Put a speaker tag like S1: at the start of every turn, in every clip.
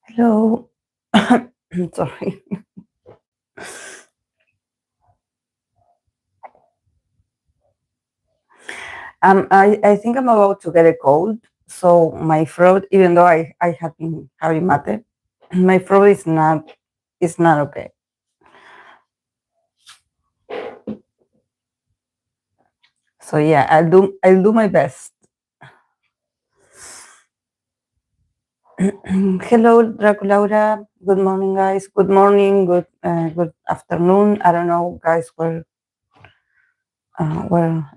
S1: Hello. Sorry. I think I'm about to get a cold. So my throat, even though I have been having mate, my throat is not okay. So yeah, I'll do my best. Hello, Draculaura. Good morning, guys. Good morning. Good afternoon. I don't know, guys,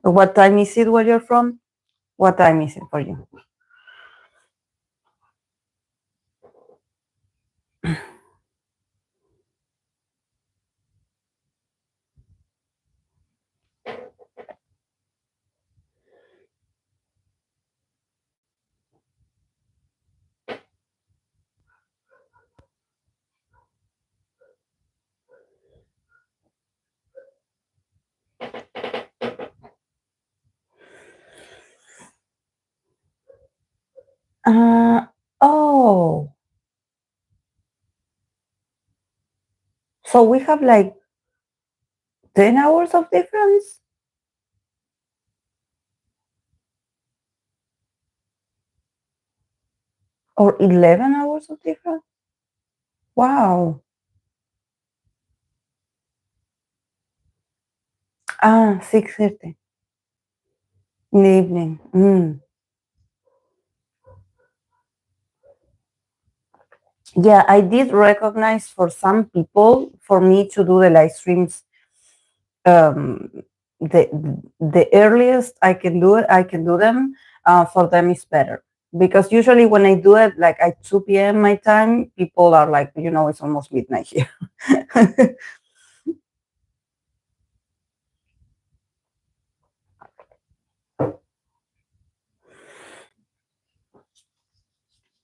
S1: what time is it where you're from? What time is it for you? Uh oh, so we have like 10 hours of difference or 11 hours of difference. Wow. 6:30 in the evening. Yeah, I did recognize for some people, for me to do the live streams, um, the the earliest I can do it, I can do them. For them is better because usually when I do it like at 2 p.m. my time, people are like, it's almost midnight here.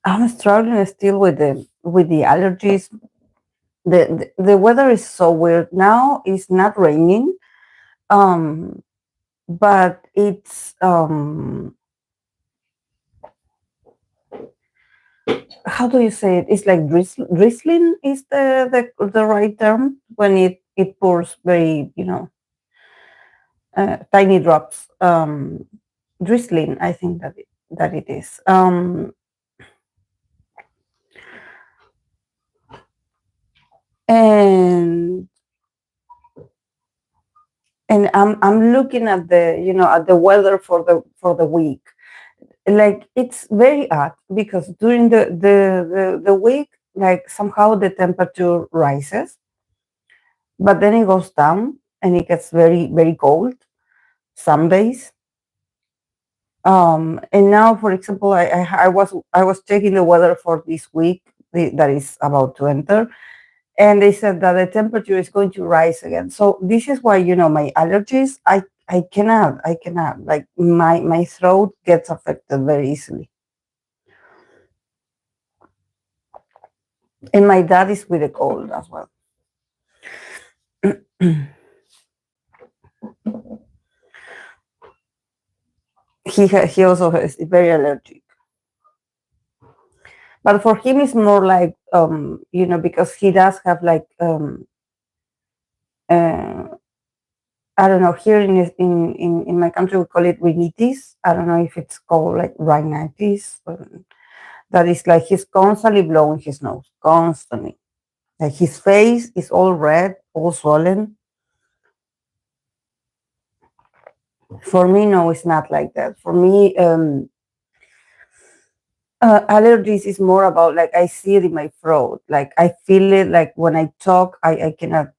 S1: I'm struggling still with the allergies. The weather is so weird now. It's not raining, um, but it's how do you say it? It's like drizzling is the right term when it pours very tiny drops. Drizzling, I think that it is. And I'm looking at the weather for the week. Like it's very odd because during the week, like somehow the temperature rises, but then it goes down and it gets very very cold some days. And now, for example, I was checking the weather for this week that is about to enter, and they said that the temperature is going to rise again. So this is why my allergies. I cannot, like my throat gets affected very easily, and my dad is with a cold as well. He also is very allergic, but for him it's more like because he does have like uh, I don't know. Here in my country, we call it rhinitis. I don't know if it's called like rhinitis. That is like he's constantly blowing his nose, constantly. Like his face is all red, all swollen. For me, no, it's not like that. For me, allergies is more about like I see it in my throat. Like I feel it. Like when I talk, I cannot.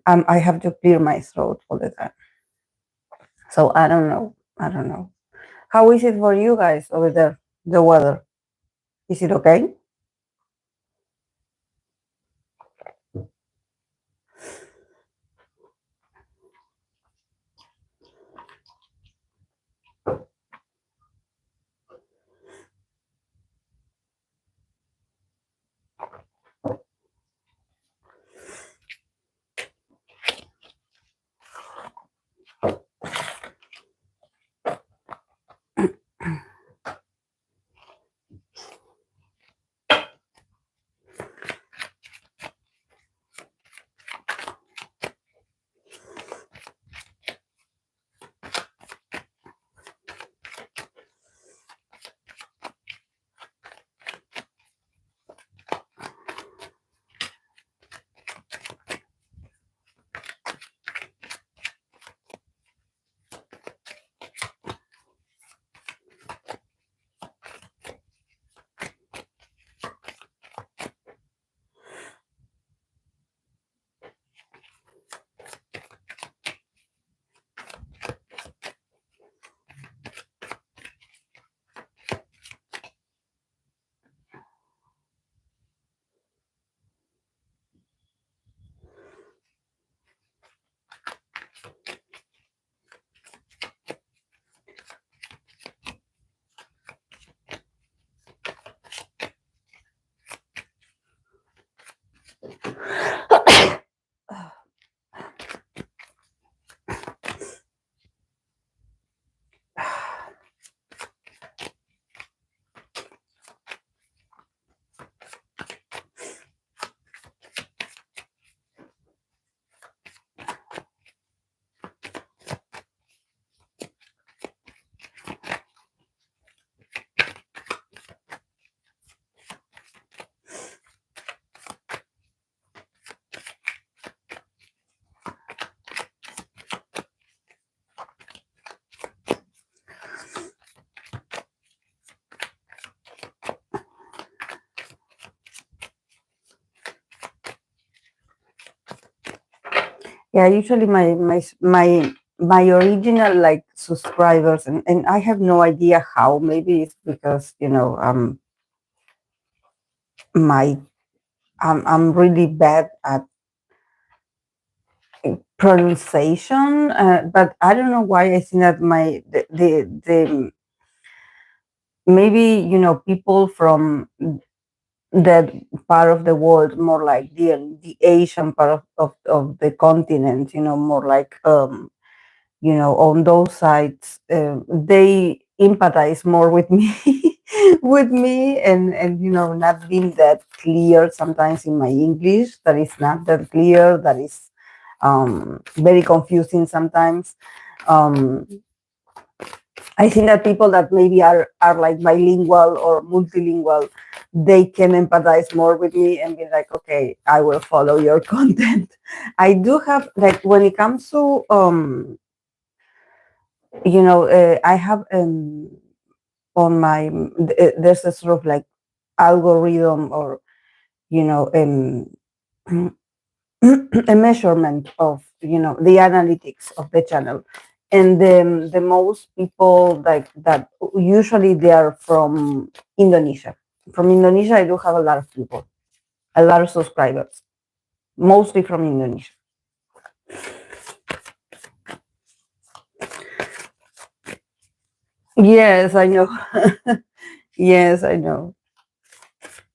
S1: I have to clear my throat all the time. So I don't know. I don't know. How is it for you guys over there? The weather, is it okay? Yeah, usually my original like subscribers, and I have no idea how. Maybe it's because my I'm really bad at pronunciation, but I don't know why I think that the maybe people from that part of the world, more like the Asian part of the continent, more like on those sides, they empathize more with me with me, and not being that clear sometimes in my English, that is not that clear, that is very confusing sometimes. um, I think that people that maybe are like bilingual or multilingual, they can empathize more with me and be like, okay, I will follow your content. I do have like when it comes to I have on my there's a sort of like algorithm, or you know um a measurement of the analytics of the channel, and the most people like that, usually they are from Indonesia. From Indonesia, I do have a lot of people, a lot of subscribers, mostly from Indonesia. Yes, I know. Yes, I know.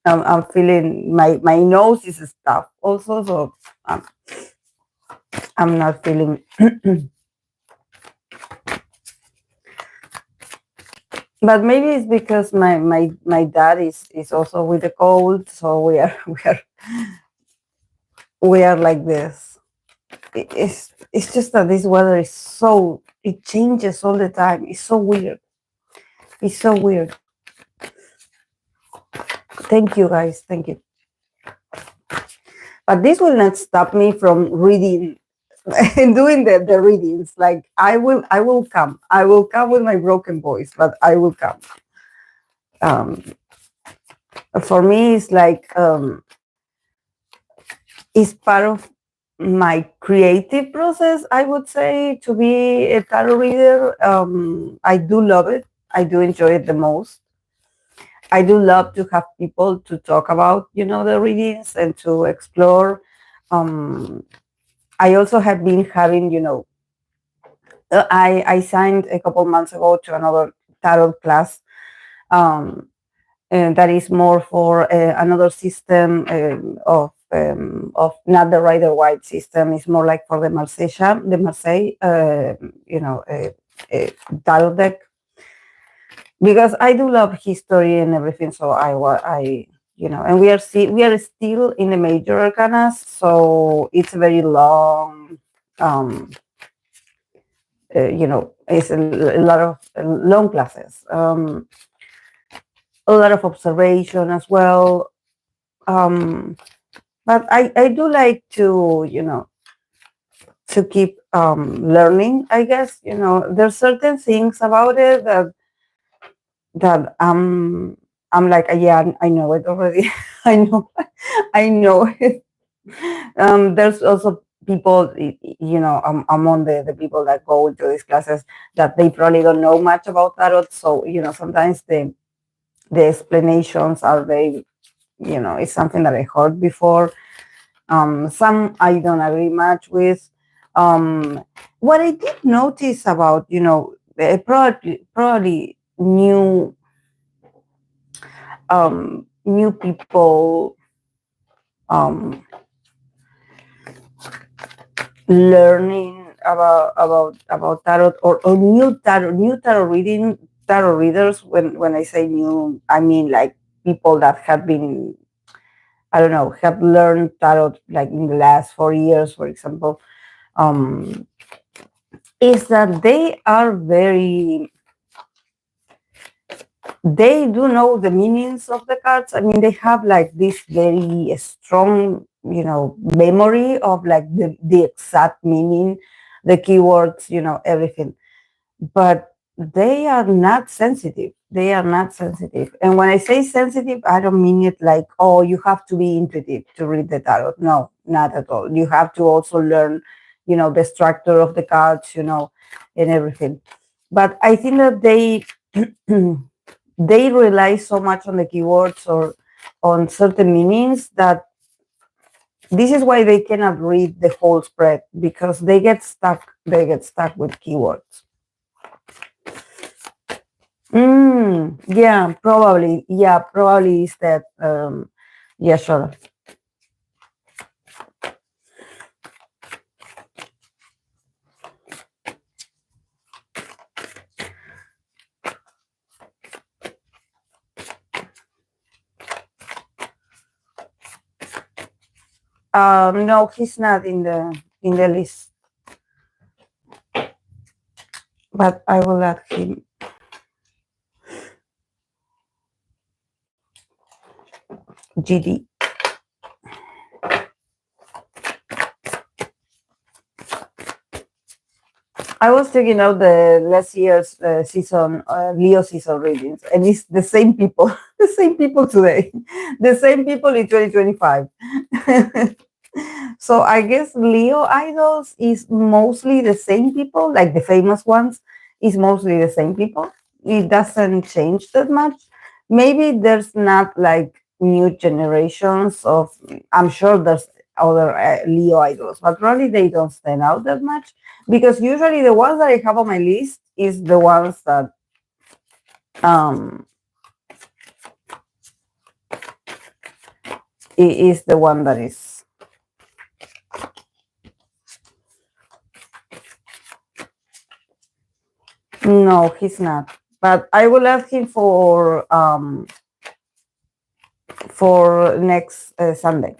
S1: I'm feeling my nose is stuffed also, so I'm, I'm not feeling. But maybe it's because my dad is also with the cold, so we are we are like this. it's just that this weather is so, it changes all the time. It's so weird. It's so weird. Thank you guys. Thank you. But this will not stop me from reading and doing the readings. Like I will come. I will come with my broken voice, but I will come. Um, for me, it's like it's part of my creative process. I would say to be a tarot reader. I do love it. I do enjoy it the most. I do love to have people to talk about, the readings and to explore. Um, I also have been having, I signed a couple months ago to another tarot class, and that is more for another system of not the Rider White system. It's more like for the Marseille, tarot deck, because I do love history and everything. So and we are still in the major arcanas, so it's a very long. It's a lot of long classes, a lot of observation as well. But I do like to, to keep learning, I guess. There's certain things about it that I'm like, yeah, I know it already. I know it. There's also people, among the people that go into these classes, that they probably don't know much about tarot. So, sometimes the explanations are very, it's something that I heard before. Some I don't agree much with. What I did notice about, probably new people learning about tarot, or new tarot readers. When I say new, I mean like people that have been, I don't know, have learned tarot like in the last 4 years, for example. Is that they do know the meanings of the cards. I mean, they have like this very strong, memory of like the exact meaning, the keywords, everything. But they are not sensitive. They are not sensitive. And when I say sensitive, I don't mean it like, oh, you have to be intuitive to read the tarot. No, not at all. You have to also learn, the structure of the cards, and everything. But I think that they rely so much on the keywords or on certain meanings that this is why they cannot read the whole spread, because they get stuck. They get stuck with keywords. Yeah, probably. Yeah, probably is that. Yeah, sure. No, he's not in the list, but I will add him. GD. I was checking out the last year's season, Leo season readings, and it's the same people, the same people today, the same people in 2025. So I guess Leo idols is mostly the same people, like the famous ones, is mostly the same people. It doesn't change that much. Maybe there's not like new generations of, I'm sure there's other Leo idols, but probably they don't stand out that much, because usually the ones that I have on my list is the ones that is the one that is. No, he's not. But I will ask him for next Sunday.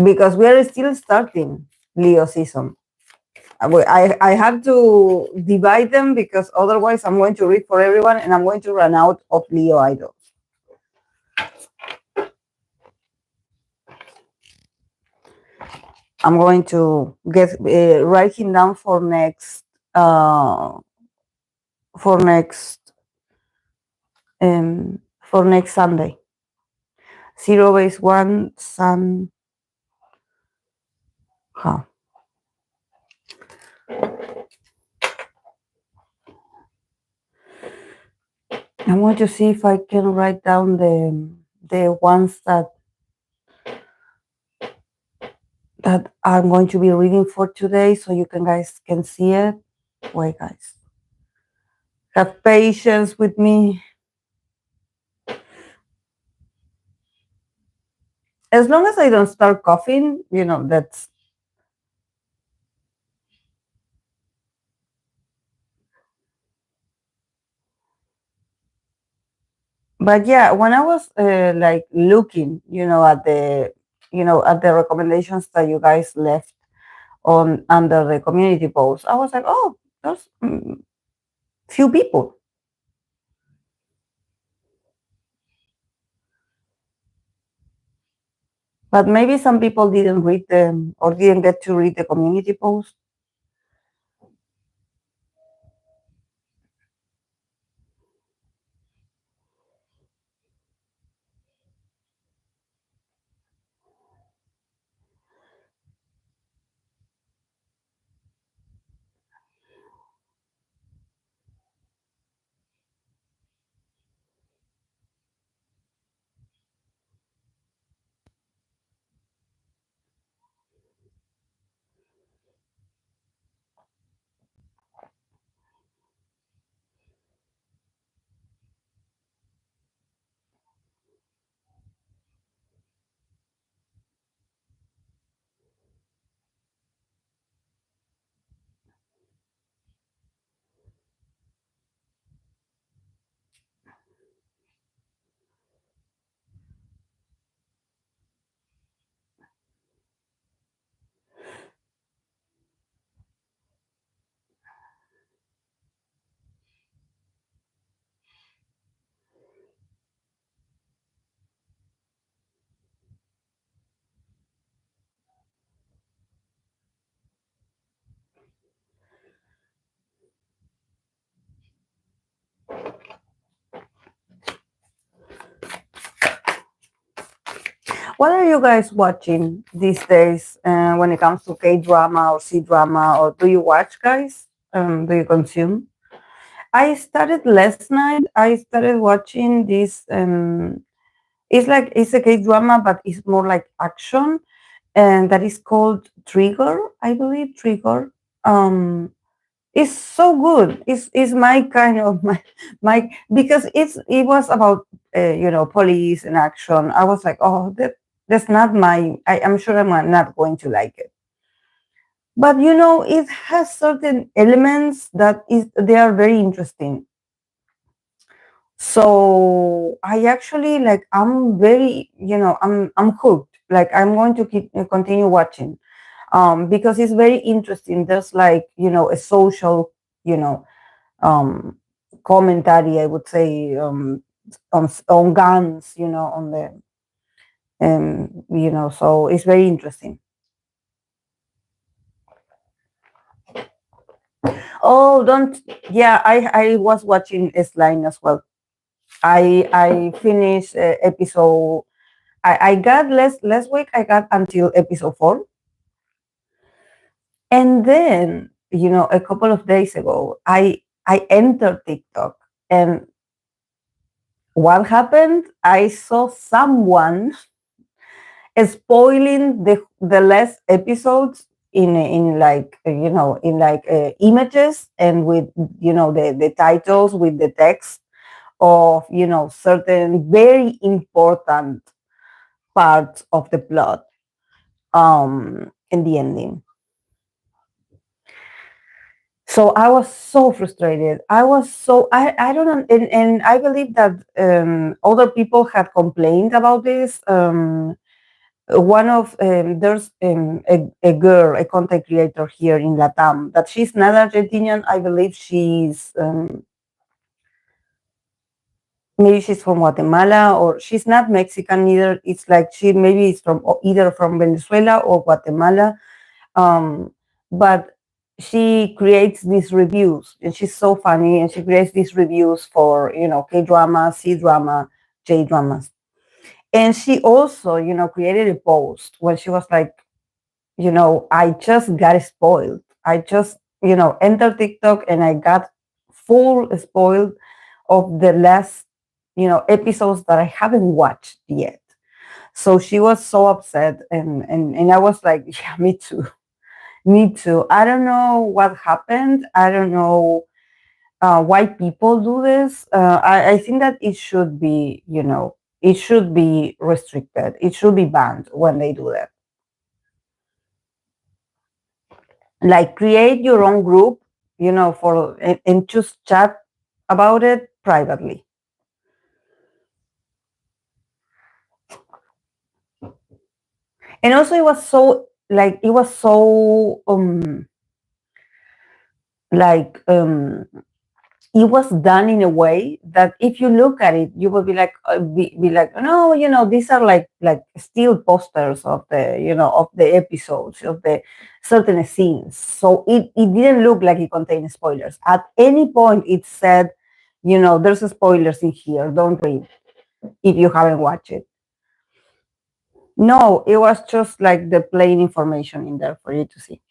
S1: because we are still starting Leo season. I have to divide them because otherwise I'm going to read for everyone and I'm going to run out of Leo idols. I'm going to get write him down uh, for next next Sunday. Zero base one sun. Huh. I'm going to see if I can write down the ones that I'm going to be reading for today, so you guys can see it. Wait, guys, have patience with me. As long as I don't start coughing, that's. But yeah, when I was like looking, at the recommendations that you guys left on under the community post, I was like, oh, there's few people. But maybe some people didn't read them or didn't get to read the community post. What are you guys watching these days when it comes to K drama or C drama, or do you watch, guys? Do you consume? I started last night. I started watching this. It's a K drama, but it's more like action, and that is called Trigger. I believe Trigger. Um, it's so good. It's my kind of my because it was about police and action. I was like, oh, that's not my. I'm sure I'm not going to like it. But it has certain elements that is they are very interesting. So I actually like I'm very I'm hooked. Like I'm going to continue watching because it's very interesting. There's like a social you know um commentary, I would say, on guns, on the so it's very interesting. Oh, don't. Yeah, I was watching S-Line as well. I finished episode. I got last week. I got until episode 4, and then a couple of days ago, I entered TikTok, and what happened? I saw someone spoiling the last episodes in like in like images, and with the titles with the text of certain very important parts of the plot in the ending. So I was so frustrated. I don't know, and I believe that other people had complained about this, one of there's a girl, a content creator here in Latam, that she's not Argentinian. I believe she's maybe she's from Guatemala, or she's not Mexican either. It's like she maybe is from either from Venezuela or Guatemala. Um, but she creates these reviews, and she's so funny, and she creates these reviews for K drama, C drama, J dramas. And she also created a post when she was like, I just got spoiled. I just entered TikTok and I got full spoiled of the last episodes that I haven't watched yet. So she was so upset, and I was like, yeah, me too. Me too. I don't know what happened. I don't know why people do this. I think that it should be, it should be restricted. It should be banned when they do that. Like create your own group, for and just chat about it privately. And also, it was so like it was done in a way that if you look at it, you will be like, be like, no, these are like still posters of the of the episodes of the certain scenes. So it didn't look like it contained spoilers. At any point, it said, there's spoilers in here. Don't read if you haven't watched it. No, it was just like the plain information in there for you to see.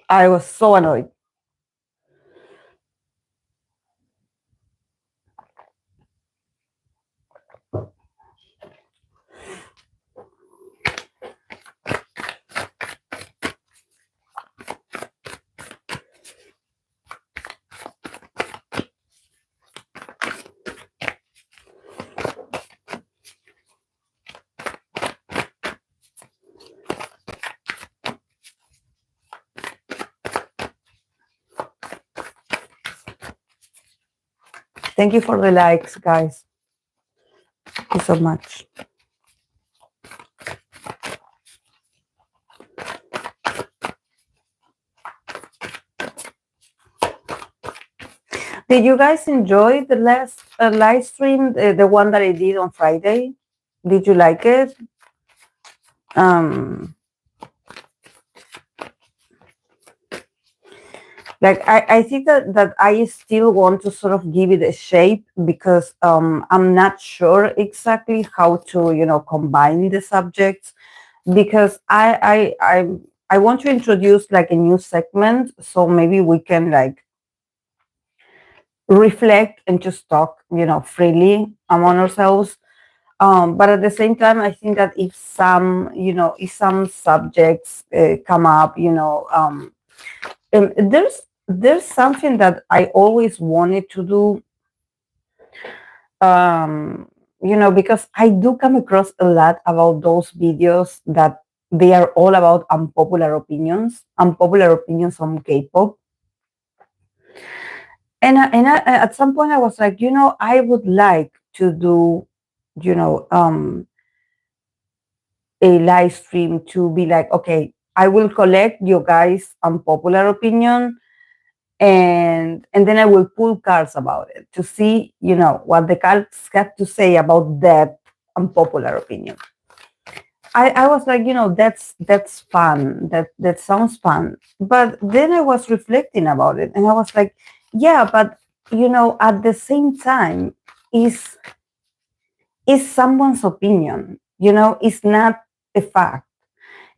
S1: I was so annoyed. Thank you for the likes, guys. Thank you so much. Did you guys enjoy the last live stream, the one that I did on Friday? Did you like it? Like I think that I still want to sort of give it a shape, because I'm not sure exactly how to combine the subjects, because I want to introduce like a new segment, so maybe we can like reflect and just talk freely among ourselves. But at the same time, I think that if some subjects come up, there's something that I always wanted to do, because I do come across a lot about those videos that they are all about unpopular opinions on K-pop. At some point I was like, I would like to do, a live stream to be like, okay, I will collect your guys' unpopular opinion, and then I will pull cards about it to see, what the cards have to say about that unpopular opinion. I was like, that's fun. That sounds fun. But then I was reflecting about it, and I was like, yeah, but at the same time, is someone's opinion. It's not a fact.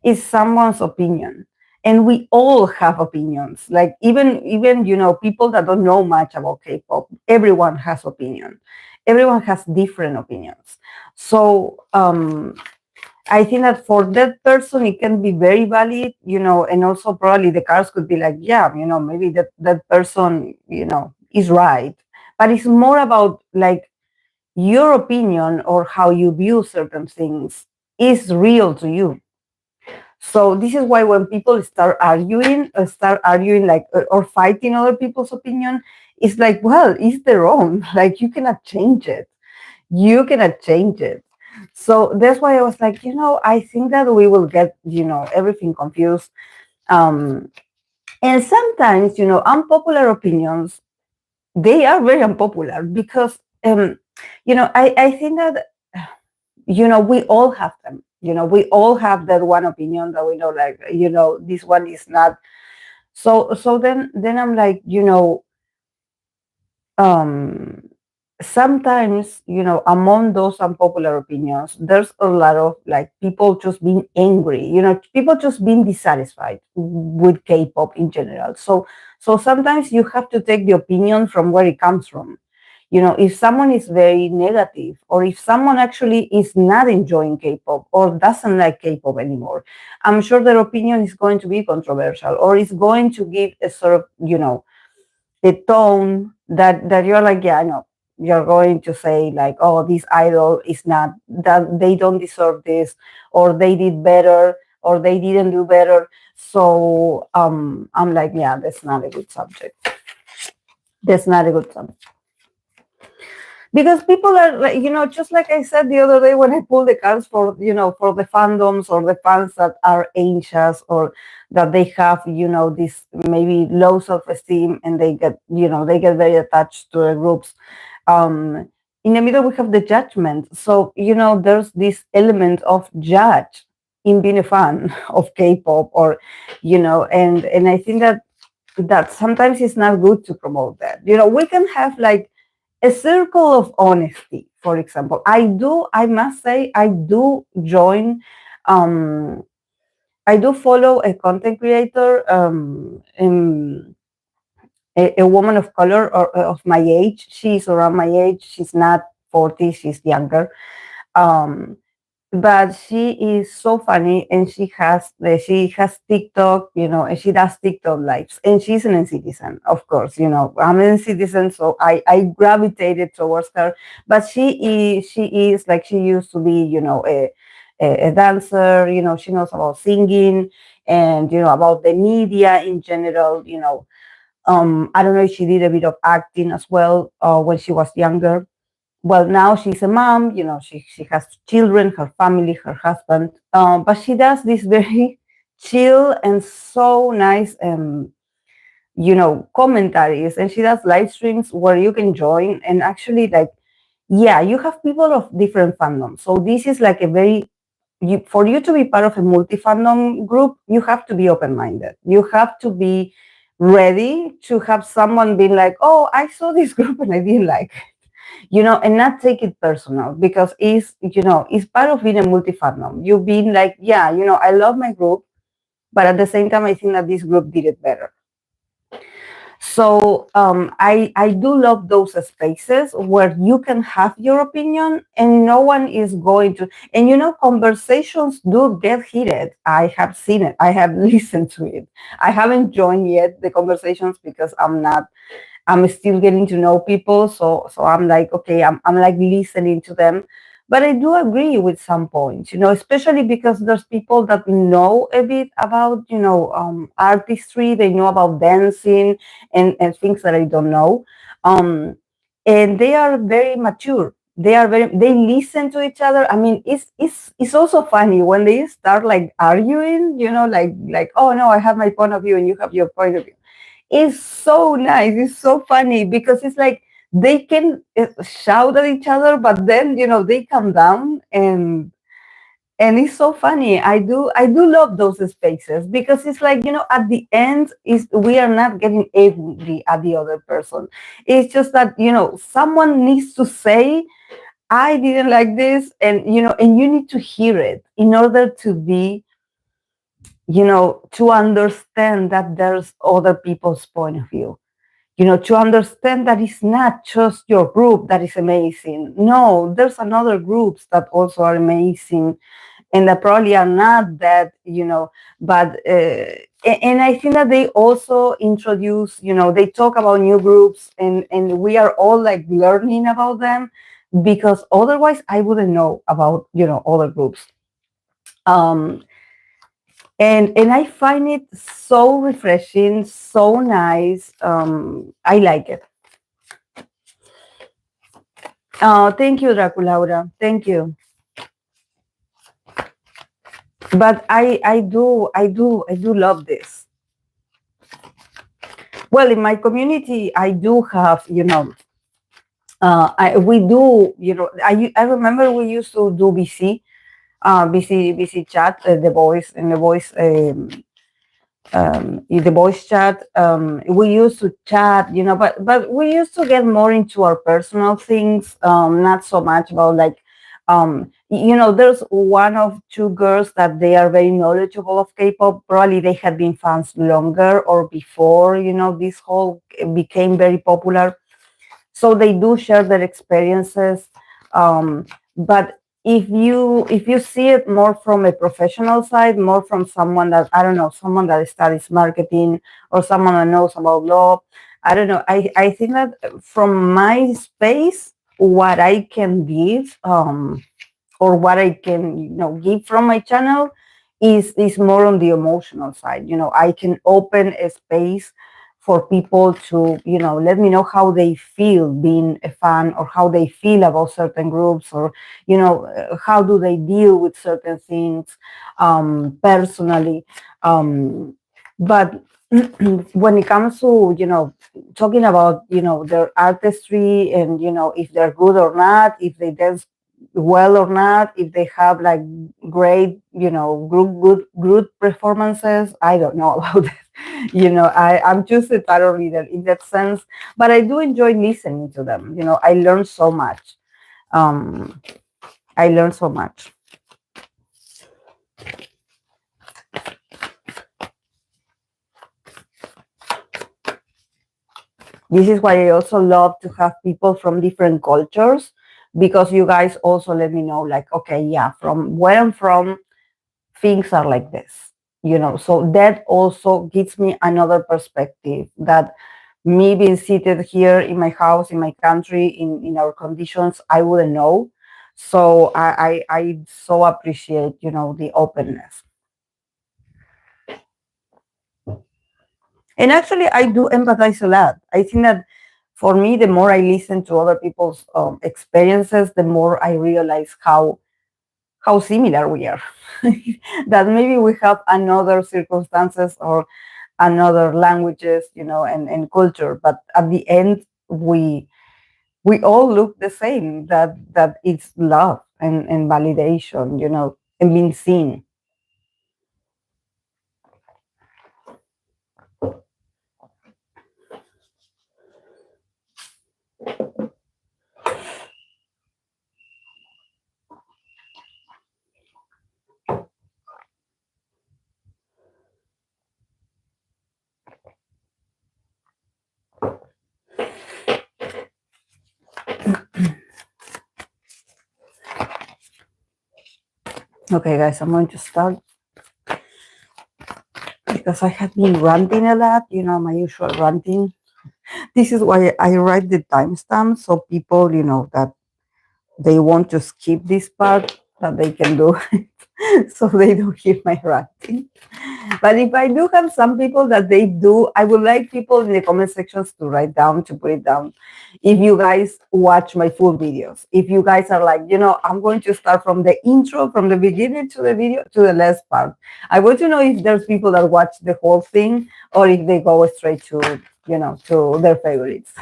S1: It's someone's opinion, and we all have opinions. Like even people that don't know much about K-pop, everyone has opinion. Everyone has different opinions. So I think that for that person it can be very valid, and also probably the cards could be like, yeah, maybe that person is right. But it's more about like your opinion or how you view certain things is real to you. So this is why when people start arguing like or fighting other people's opinion, it's like, well, it's their own. Like you cannot change it. You cannot change it. So that's why I was like, I think that we will get, everything confused. Um, and sometimes, unpopular opinions, they are very unpopular because, I think that, we all have them. We all have that one opinion that we know, like, this one is not. So then I'm like, um, sometimes, among those unpopular opinions, there's a lot of like people just being angry, people just being dissatisfied with K-pop in general. So sometimes you have to take the opinion from where it comes from. If someone is very negative, or if someone actually is not enjoying K-pop or doesn't like K-pop anymore, I'm sure their opinion is going to be controversial, or is going to give a sort of, the tone that you're like, yeah, I know. You're going to say like, oh, this idol is not, that they don't deserve this, or they did better, or they didn't do better. So I'm like, yeah, that's not a good subject. That's not a good subject. Because people are like, just like I said the other day when I pulled the cards for, for the fandoms or the fans that are anxious, or that they have, this maybe low self-esteem, and they get very attached to the groups. In the middle we have the judgment. So there's this element of judge in being a fan of K-pop, or and I think that sometimes it's not good to promote that. We can have like a circle of honesty. For example, I must say, um I do follow a content creator, a woman of color, or of my age. She's around my age. She's not 40, she's younger. um but she is so funny, and she has TikTok, and she does TikTok lives, and she's an citizen, of course. I'm a citizen, so I gravitated towards her. But she is like, she used to be, a dancer. She knows about singing, and about the media in general. I don't know if she did a bit of acting as well, when she was younger. Well, now she's a mom. She has children, her family, her husband. But she does this very chill and so nice, commentaries, and she does live streams where you can join, and actually, like, yeah, you have people of different fandoms. So this is like a very, for you to be part of a multi-fandom group, you have to be open-minded. You have to be ready to have someone being like, oh, I saw this group and I didn't like and not take it personal, because it's part of being a multi-fandom. You being like, yeah, I love my group, but at the same time, I think that this group did it better. So I do love those spaces where you can have your opinion and no one is going to. And conversations do get heated. I have seen it. I have listened to it. I haven't joined yet the conversations because I'm still getting to know people. So I'm like, okay, I'm like listening to them. But I do agree with some points, especially because there's people that know a bit about, artistry. They know about dancing and things that I don't know. Um, and they are very mature. They listen to each other. I mean, it's also funny when they start like arguing, like, oh no, I have my point of view and you have your point of view. It's so nice. It's so funny because it's like they can shout at each other, but then they come down, and it's so funny. I do love those spaces because it's like at the end is we are not getting angry at the other person. It's just that someone needs to say, I didn't like this, and you need to hear it in order to be to understand that there's other people's point of view, to understand that it's not just your group that is amazing. No, there's another groups that also are amazing, and that probably are not that, but and I think that they also introduce, they talk about new groups, and we are all like learning about them, because otherwise I wouldn't know about other groups. um and I find it so refreshing, so nice. I like it. Thank you, Draculaura. Thank you. But I do love this. Well, in my community, I do have, we do, I remember we used to do BC chat, the voice and the voice, in the voice chat. We used to chat, but we used to get more into our personal things, not so much about like, there's one of two girls that they are very knowledgeable of K-pop. Probably they had been fans longer or before, this whole became very popular, so they do share their experiences. But if you see it more from a professional side, more from someone that, I don't know, someone that studies marketing or someone that knows about law, I don't know, I think that from my space, what I can give, or what I can, give from my channel is more on the emotional side. I can open a space for people to, let me know how they feel being a fan, or how they feel about certain groups, or, how do they deal with certain things, personally. But when it comes to, talking about, their artistry, and, if they're good or not, if they dance well or not, if they have like great, good performances, I don't know about that. I'm just a tarot reader in that sense, but I do enjoy listening to them. I learn so much. um I learn so much. This is why I also love to have people from different cultures, because you guys also let me know, like, okay, yeah, from where I'm from, things are like this. So that also gives me another perspective, that me being seated here in my house, in my country, in our conditions, I wouldn't know. So I so appreciate, the openness. And actually, I do empathize a lot. I think that for me, the more I listen to other people's experiences, the more I realize how similar we are. That maybe we have another circumstances or another languages, and culture, but at the end, we all look the same. That it's love and validation, and being seen. Okay, guys, I'm going to start, because I have been ranting a lot, my usual ranting. This is why I write the timestamp, so people, that they want to skip this part, that they can do it, so they don't hear my ranting. But if I do have some people that they do, I would like people in the comment sections to write down, to put it down. If you guys watch my full videos, if you guys are like, I'm going to start from the intro, from the beginning to the video, to the last part. I want to know if there's people that watch the whole thing, or if they go straight to, to their favorites.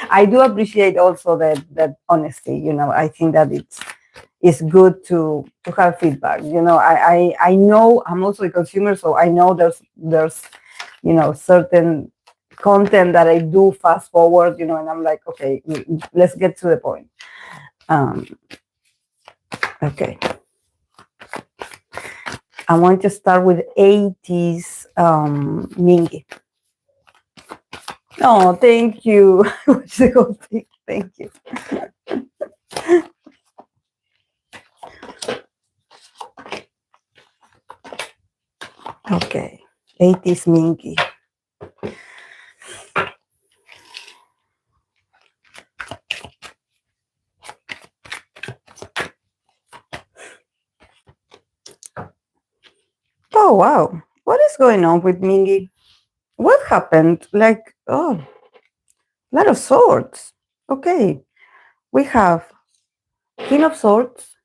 S1: I do appreciate also that honesty. I think that it's good to have feedback. I know I'm also a consumer, so I know there's certain content that I do fast forward, and I'm like, okay, let's get to the point. Um, okay. I want to start with Ateez Mingi. Oh, thank you. Watch the whole thing. Thank you. Okay. Ateez Mingi. Oh, wow. What is going on with Mingi? What happened? Like, oh, a lot of swords. Okay. We have King of Swords,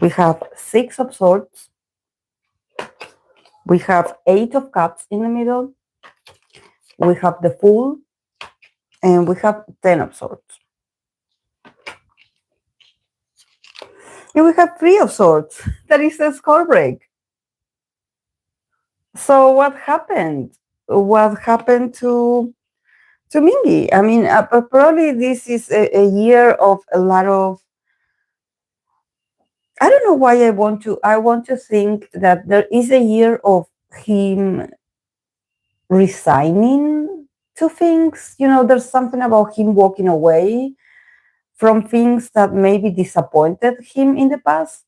S1: We have Six of Swords. We have Eight of Cups in the middle. We have the Fool. And we have Ten of Swords. And we have Three of Swords. That is a score break. So what happened? What happened to Mingi? I mean, probably this is a year of a lot of. I don't know why I want to. I want to think that there is a year of him resigning to things. There's something about him walking away from things that maybe disappointed him in the past.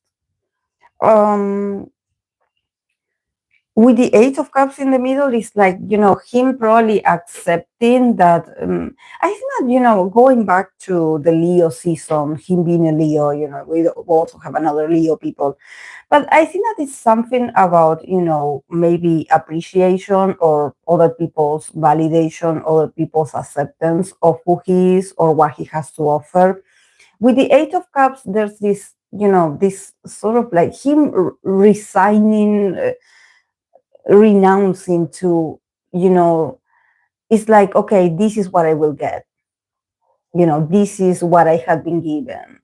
S1: Um, with the Eight of Cups in the middle, it's like, him probably accepting that. I think that, going back to the Leo season, him being a Leo, we also have another Leo people. But I think that it's something about, maybe appreciation or other people's validation, other people's acceptance of who he is or what he has to offer. With the Eight of Cups, there's this, this sort of like him resigning, renouncing to, it's like, okay, this is what I will get. This is what I have been given.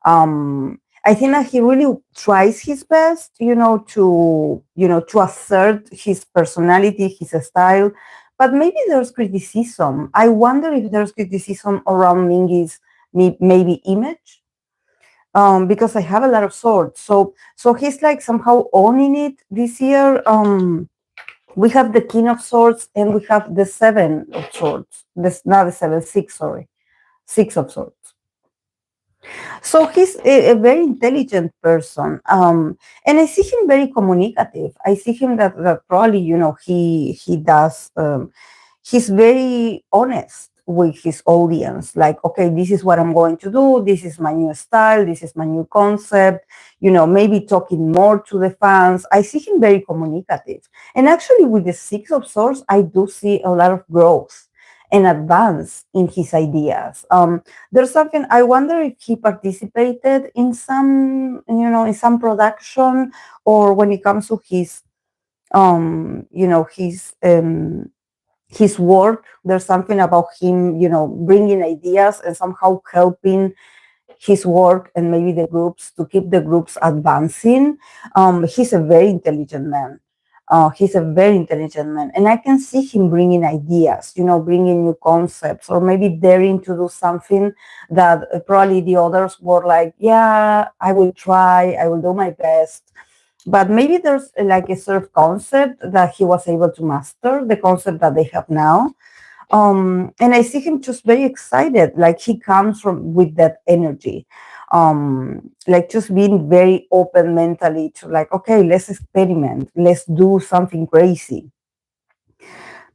S1: I think that he really tries his best, to assert his personality, his style. But maybe there's criticism. I wonder if there's criticism around Mingi's maybe image, because I have a lot of swords. So he's like somehow owning it this year. We have the King of Swords and we have the Seven of Swords. This not the seven, six. Sorry, Six of Swords. So he's a very intelligent person, and I see him very communicative. I see him that probably he does. He's very honest with his audience. Like, okay, this is what I'm going to do. This is my new style. This is my new concept. Maybe talking more to the fans. I see him very communicative, and actually with the Six of Swords, I do see a lot of growth and advance in his ideas. There's something, I wonder if he participated in some production, or when it comes to his work, there's something about him, bringing ideas and somehow helping his work and maybe the groups to keep the groups advancing. He's a very intelligent man. He's a very intelligent man, and I can see him bringing ideas, bringing new concepts, or maybe daring to do something that probably the others were like, yeah, I will try, I will do my best. But maybe there's like a sort of concept that he was able to master, the concept that they have now. And I see him just very excited, like he comes from with that energy, like just being very open mentally to like, okay, let's experiment, let's do something crazy.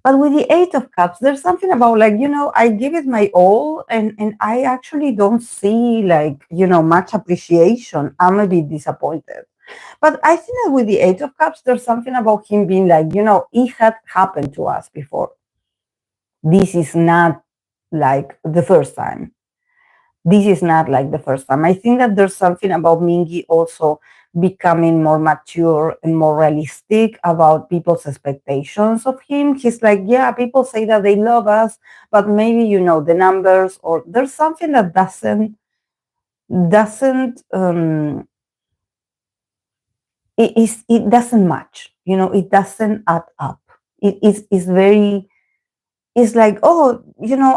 S1: But with the Eight of Cups, there's something about like, I give it my all, and I actually don't see like, much appreciation. I'm a bit disappointed. But I think that with the Eight of Cups, there's something about him being like, it had happened to us before. This is not like the first time. This is not like the first time. I think that there's something about Mingi also becoming more mature and more realistic about people's expectations of him. He's like, yeah, people say that they love us, but maybe, the numbers, or there's something that doesn't it doesn't match, it doesn't add up. It's very, it's like, oh,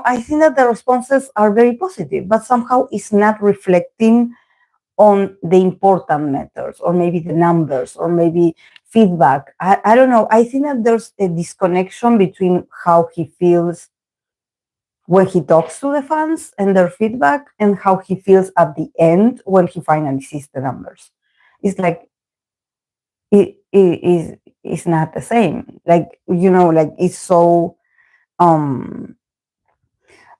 S1: I think that the responses are very positive, but somehow it's not reflecting on the important matters, or maybe the numbers, or maybe feedback. I don't know. I think that there's a disconnection between how he feels when he talks to the fans and their feedback, and how he feels at the end when he finally sees the numbers. It's like, it's not the same. Like, like it's so,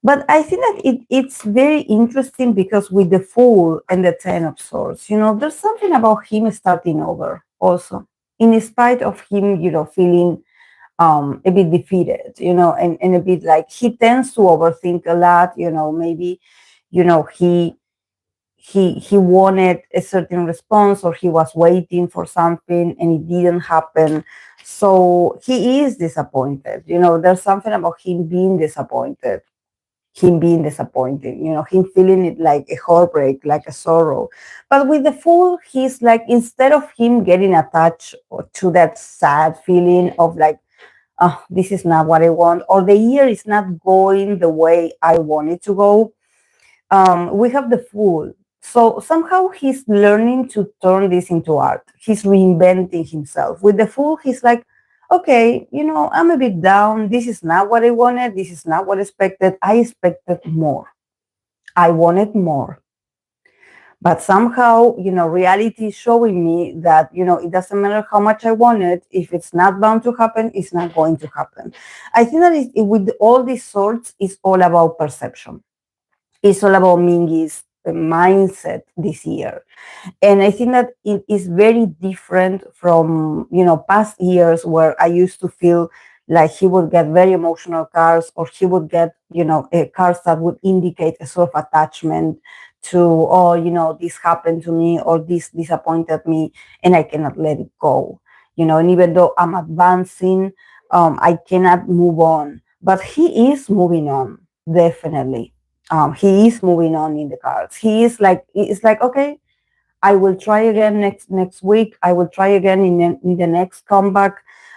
S1: but I think that it's very interesting, because with the Fool and the Ten of Swords, there's something about him starting over also, in spite of him, feeling a bit defeated, and a bit like he tends to overthink a lot, maybe, he he wanted a certain response, or he was waiting for something and it didn't happen. So he is disappointed. There's something about him being disappointed, him being disappointed, him feeling it like a heartbreak, like a sorrow. But with the Fool, he's like, instead of him getting attached to that sad feeling of like, oh, this is not what I want, or the year is not going the way I want it to go, we have the Fool. So somehow he's learning to turn this into art. He's reinventing himself. With the Fool, he's like, okay, I'm a bit down. This is not what I wanted. This is not what I expected. I expected more. I wanted more. But somehow, reality is showing me that, it doesn't matter how much I want it. If it's not bound to happen, it's not going to happen. I think that with all these sorts, it's all about perception. It's all about Mingi's mindset this year. And I think that it is very different from, past years where I used to feel like he would get very emotional cards, or he would get, cards that would indicate a sort of attachment to, oh, this happened to me, or this disappointed me, and I cannot let it go. And even though I'm advancing, I cannot move on. But he is moving on, definitely. He is moving on in the cards. It's like, okay, I will try again next week. I will try again in the next comeback.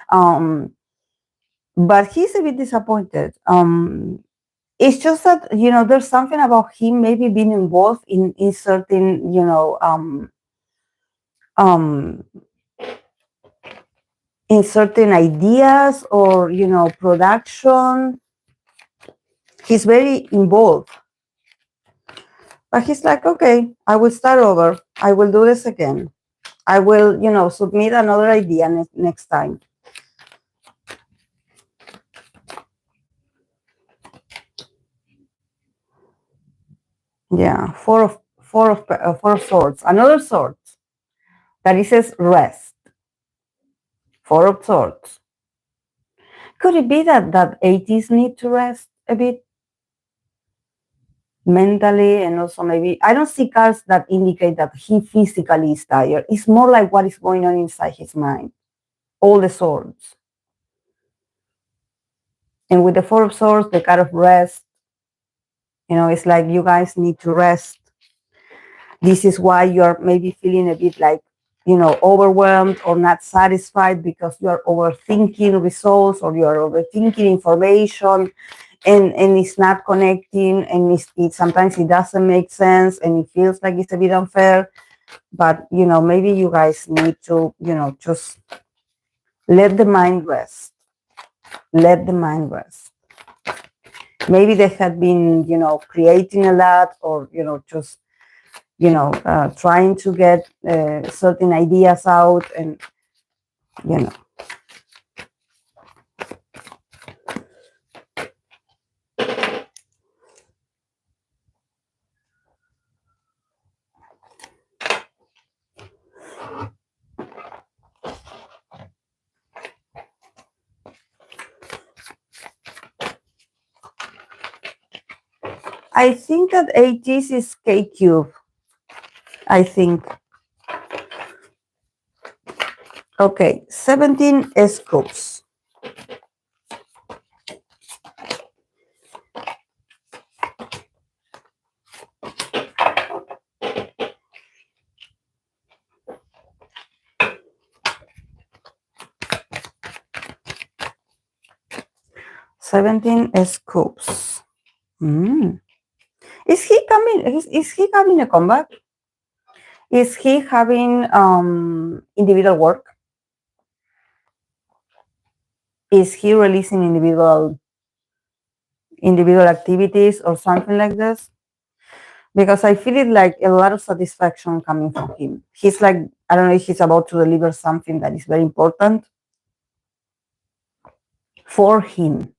S1: But he's a bit disappointed. It's just that, there's something about him maybe being involved in certain, in certain ideas, or, production. He's very involved. But he's like, okay, I will start over. I will do this again. I will, submit another idea next time. Yeah, four of swords. Another sword that it says rest. Four of swords. Could it be that Ateez need to rest a bit mentally, and also maybe I don't see cards that indicate that he physically is tired. It's more like what is going on inside his mind. All the swords. And with the four of swords, the card of rest, it's like you guys need to rest. This is why you're maybe feeling a bit like, overwhelmed or not satisfied, because you are overthinking results, or you are overthinking information, and it's not connecting, and sometimes it doesn't make sense, and it feels like it's a bit unfair. But, maybe you guys need to, just let the mind rest. Let the mind rest. Maybe they had been, creating a lot, or, just, trying to get certain ideas out, and, I think that Ateez is K cube. I think. Okay, 17 S Coups. S Coups. Is he coming? Is he having a comeback? Is he having individual work? Is he releasing individual activities or something like this? Because I feel it like a lot of satisfaction coming from him. He's like, I don't know if he's about to deliver something that is very important for him,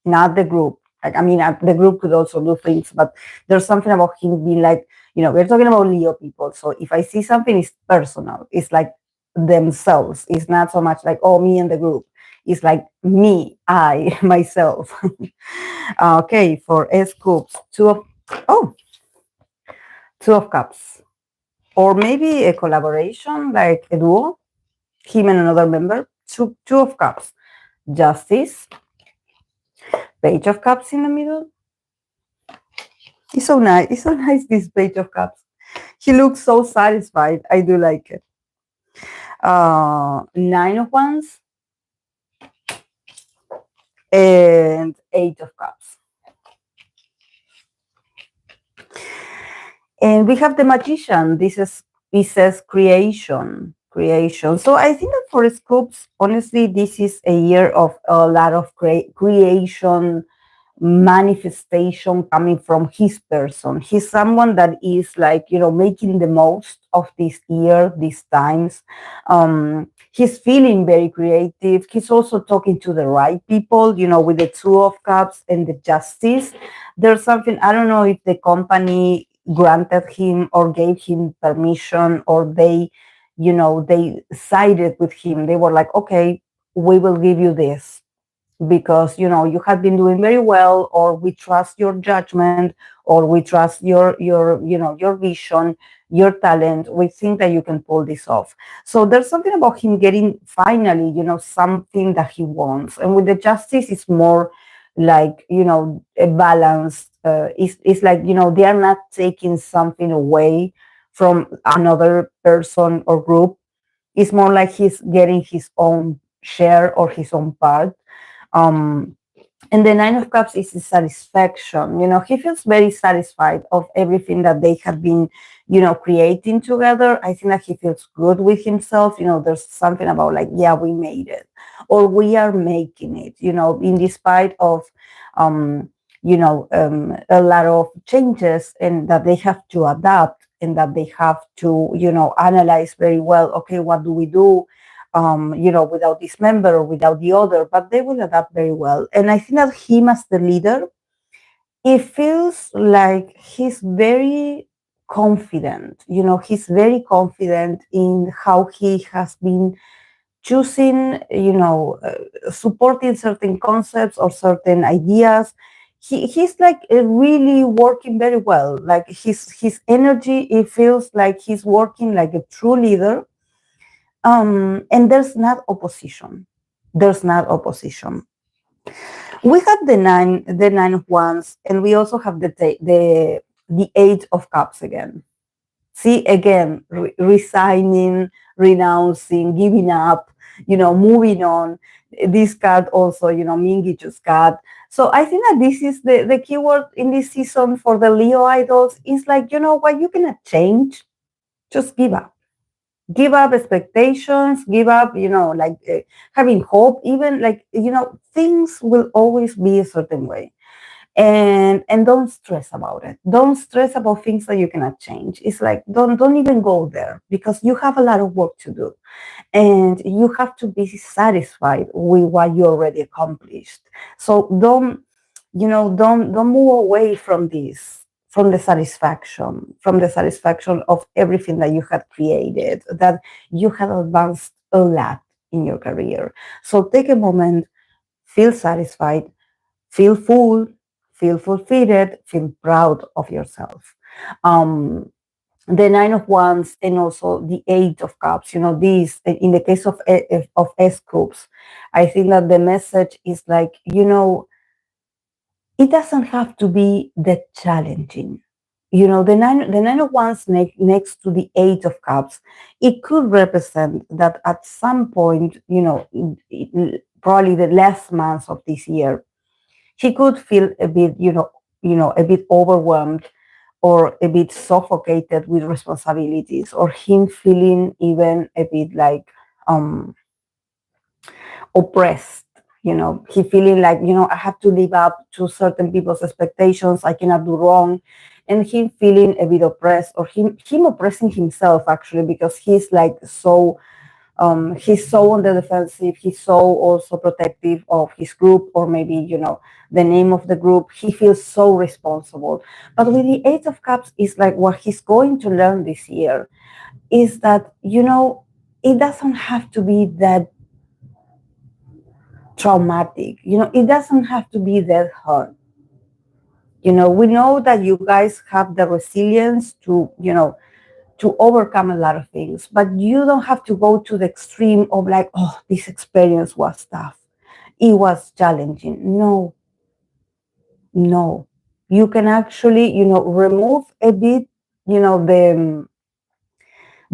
S1: not the group. Like, I mean, the group could also do things, but there's something about him being like, we're talking about Leo people. So if I see something, it's personal. It's like themselves. It's not so much like, oh, me and the group. It's like me, I, myself. Okay, for S Coups, two Two of Cups, or maybe a collaboration like a duo, him and another member. Two of Cups, Justice, Page of Cups in the middle. It's so nice. It's so nice, this Page of Cups. He looks so satisfied. I do like it. Nine of Wands and Eight of Cups. And we have the Magician. It says creation. So I think that for Scoops, honestly, this is a year of a lot of creation, manifestation coming from his person. He's someone that is like, making the most of this year, these times. He's feeling very creative. He's also talking to the right people, with the Two of Cups and the Justice. There's something, I don't know if the company granted him or gave him permission, or they sided with him. They were like, okay, we will give you this because you have been doing very well, or we trust your judgment, or we trust your vision, your talent. We think that you can pull this off. So there's something about him getting finally something that he wants. And with the Justice, it's more like a balance. It's like they are not taking something away from another person or group. It's more like he's getting his own share or his own part. um and the Nine of Cups is his satisfaction. He feels very satisfied of everything that they have been creating together. I think that he feels good with himself. There's something about like, yeah, we made it, or we are making it, in despite of a lot of changes, and that they have to adapt, and that they have to analyze very well, okay, what do we do without this member or without the other, but they will adapt very well. And I think that him as the leader, it feels like he's very confident. He's very confident in how he has been choosing, supporting certain concepts or certain ideas. He's like really working very well. Like his energy, it feels like he's working like a true leader. And there's not opposition. There's not opposition. We have the nine of wands, and we also have the Eight of Cups again. See, again, resigning, renouncing, giving up, moving on. This card also, Mingi just got. So I think that this is the keyword in this season for the Leo idols. Is like, what, you cannot change. Just give up. Give up expectations, give up, like having hope. Even like, things will always be a certain way. And don't stress about it. Don't stress about things that you cannot change. It's like, don't even go there, because you have a lot of work to do, and you have to be satisfied with what you already accomplished. So don't move away from this, from the satisfaction of everything that you had created, that you had advanced a lot in your career. So take a moment, feel satisfied, feel full, feel fulfilled, feel proud of yourself. um the Nine of Wands and also the Eight of Cups, these, in the case of S Coups, I think that the message is like, it doesn't have to be that challenging. The nine of wands next to the Eight of Cups, it could represent that at some point, probably the last months of this year, he could feel a bit, a bit overwhelmed, or a bit suffocated with responsibilities, or him feeling even a bit like oppressed. He feeling like, I have to live up to certain people's expectations, I cannot do wrong. And him feeling a bit oppressed, or him oppressing himself, actually, because he's like he's so on the defensive, he's so also protective of his group, or maybe the name of the group. He feels so responsible. But with the Eight of Cups, is like, what he's going to learn this year is that it doesn't have to be that traumatic. It doesn't have to be that hard. We know that you guys have the resilience to overcome a lot of things, but you don't have to go to the extreme of like, oh, this experience was tough. It was challenging. No, no. You can actually, remove a bit,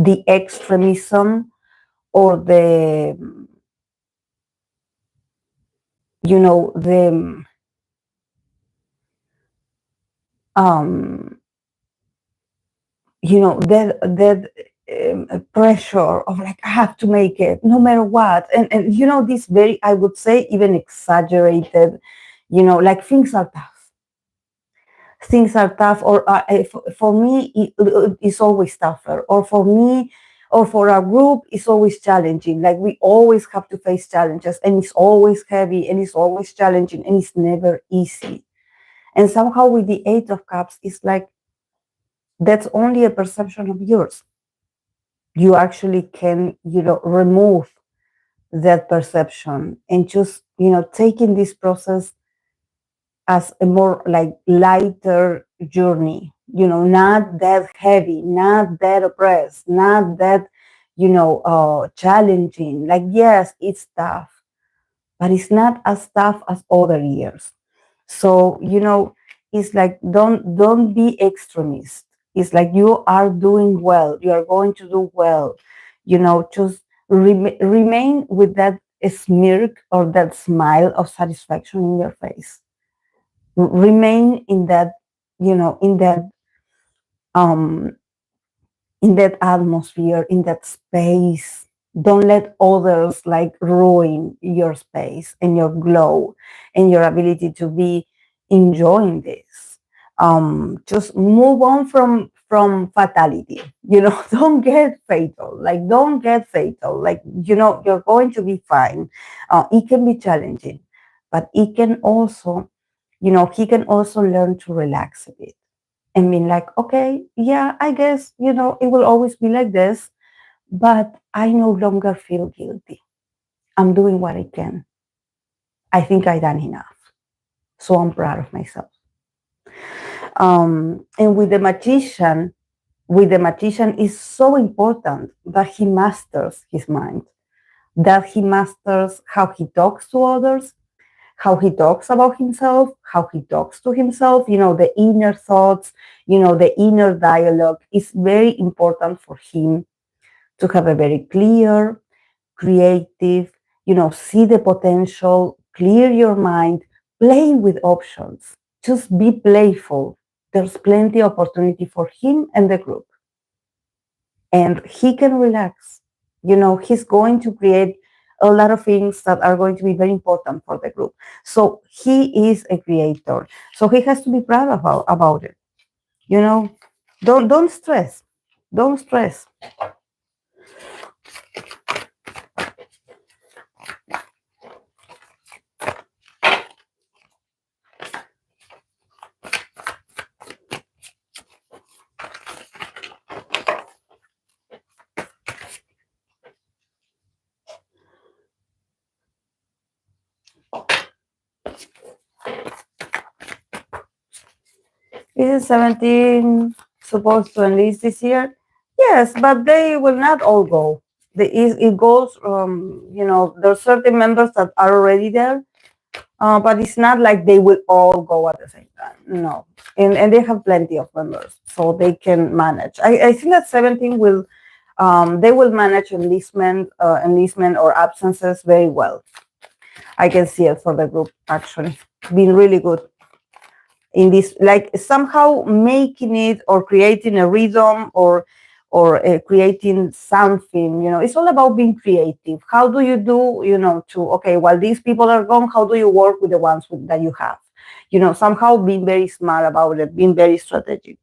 S1: the extremism or the um that pressure of like, I have to make it no matter what, and this very, I would say, even exaggerated, like things are tough, or for me it's always tougher, or for me or for our group it's always challenging, like we always have to face challenges, and it's always heavy, and it's always challenging, and it's never easy. And somehow with the Eight of Cups, it's like that's only a perception of yours. You actually can, remove that perception and just, taking this process as a more like lighter journey, not that heavy, not that oppressed, not that, challenging. Like, yes, it's tough, but it's not as tough as other years. So, it's like, don't be extremist. It's like, you are doing well, you are going to do well, just remain with that smirk or that smile of satisfaction in your face. Remain in that, in that um atmosphere, in that space. Don't let others like ruin your space and your glow and your ability to be enjoying this. Just move on from fatality. Don't get fatal. Like, don't get fatal. Like, you're going to be fine. It can be challenging, but it can also, he can also learn to relax a bit and being like, okay, yeah, I guess, it will always be like this, but I no longer feel guilty. I'm doing what I can. I think I done enough. So I'm proud of myself. And with the magician is so important that he masters his mind, that he masters how he talks to others, how he talks about himself, how he talks to himself, the inner thoughts, the inner dialogue is very important for him to have a very clear, creative, see the potential, clear your mind, play with options, just be playful. There's plenty of opportunity for him and the group. And he can relax. He's going to create a lot of things that are going to be very important for the group. So he is a creator. So he has to be proud about it. Don't stress. Don't stress. Is 17 supposed to enlist this year? Yes, but they will not all go. It goes, there are certain members that are already there, but it's not like they will all go at the same time. No. And they have plenty of members, so they can manage. I think that 17 will, they will manage enlistment or absences very well. I can see it for the group, actually. Being really good in this, like somehow making it or creating a rhythm or creating something. It's all about being creative. How do you do, to, okay, while these people are gone, how do you work with the ones that you have? Somehow being very smart about it, being very strategic.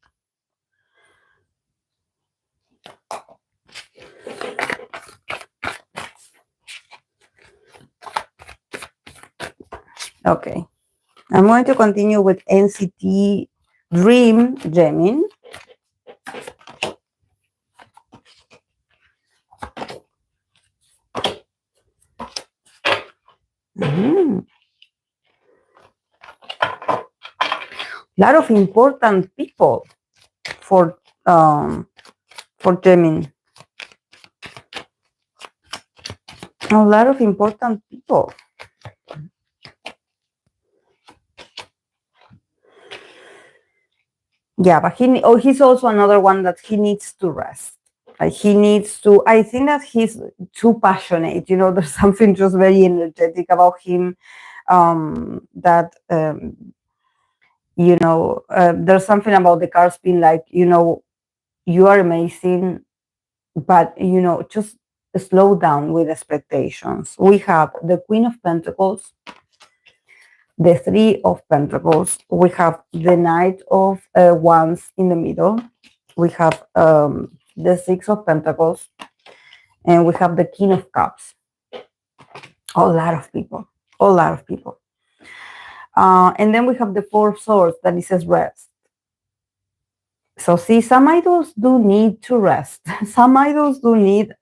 S1: Okay, I'm going to continue with NCT Dream Jaemin. lot of important people for um, Jaemin. A lot of important people. Yeah, but he's also another one that he needs to rest. Like he needs to. I think that he's too passionate. You know, there's something just very energetic about him. That you know, there's something about the cards being like, you know, you are amazing, but you know, just slow down with expectations. We have the Queen of Pentacles, the Three of Pentacles. We have the Knight of Wands in the middle. We have the Six of Pentacles, and we have the King of Cups. A lot of people, a lot of people. And then we have the Four of Swords that it says rest. So see, some idols do need to rest. Some idols do need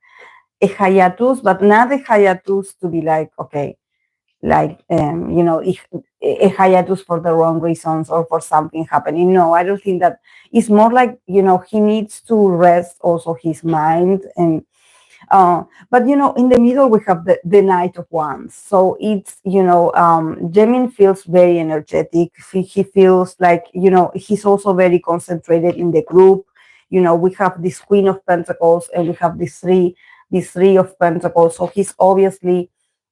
S1: a hiatus, but not a hiatus to be like, okay, like you know, a hiatus for the wrong reasons or for something happening. No, I don't think that. It's more like, you know, he needs to rest also his mind. And but you know, in the middle we have the Knight of Wands. So it's, you know, Jaemin feels very energetic. He feels like, you know, he's also very concentrated in the group. You know, we have this Queen of Pentacles and we have this three of Pentacles. So he's obviously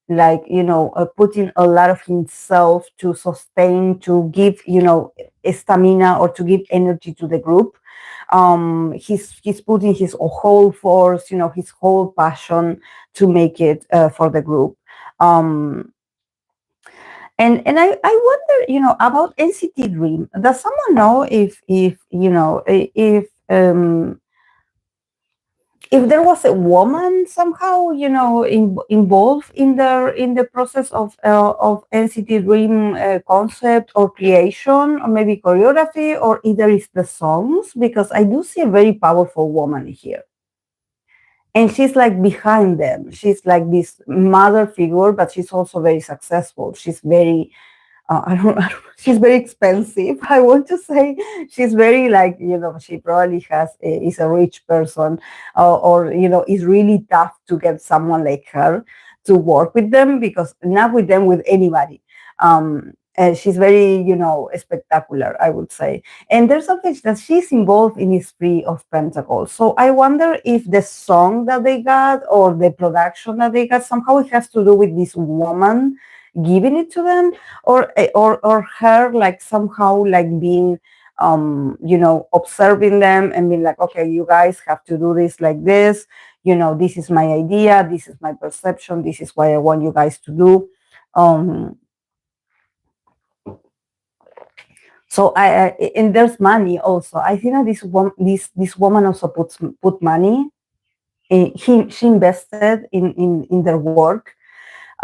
S1: like, you know, putting a lot of himself to sustain, to give, you know, stamina or to give energy to the group. He's putting his whole force, you know, his whole passion to make it for the group. And I wonder, you know, about NCT Dream. Does someone know if you know, if there was a woman somehow, you know, involved in the process of NCT Dream concept or creation, or maybe choreography, or either it's the songs, because I do see a very powerful woman here, and she's like behind them. She's like this mother figure, but she's also very successful. She's very I don't, she's very expensive. I want to say she's very like, you know, she probably is a rich person, or, you know, it's really tough to get someone like her to work with them, because not with them, with anybody. And she's very, you know, spectacular, I would say. And there's something that she's involved in is Three of Pentacles. So I wonder if the song that they got or the production that they got somehow it has to do with this woman giving it to them, or her like somehow like being you know, observing them and being like, okay, you guys have to do this like this, you know, this is my idea, this is my perception, this is what I want you guys to do. So and there's money also. I think that this woman also put money. She invested in their work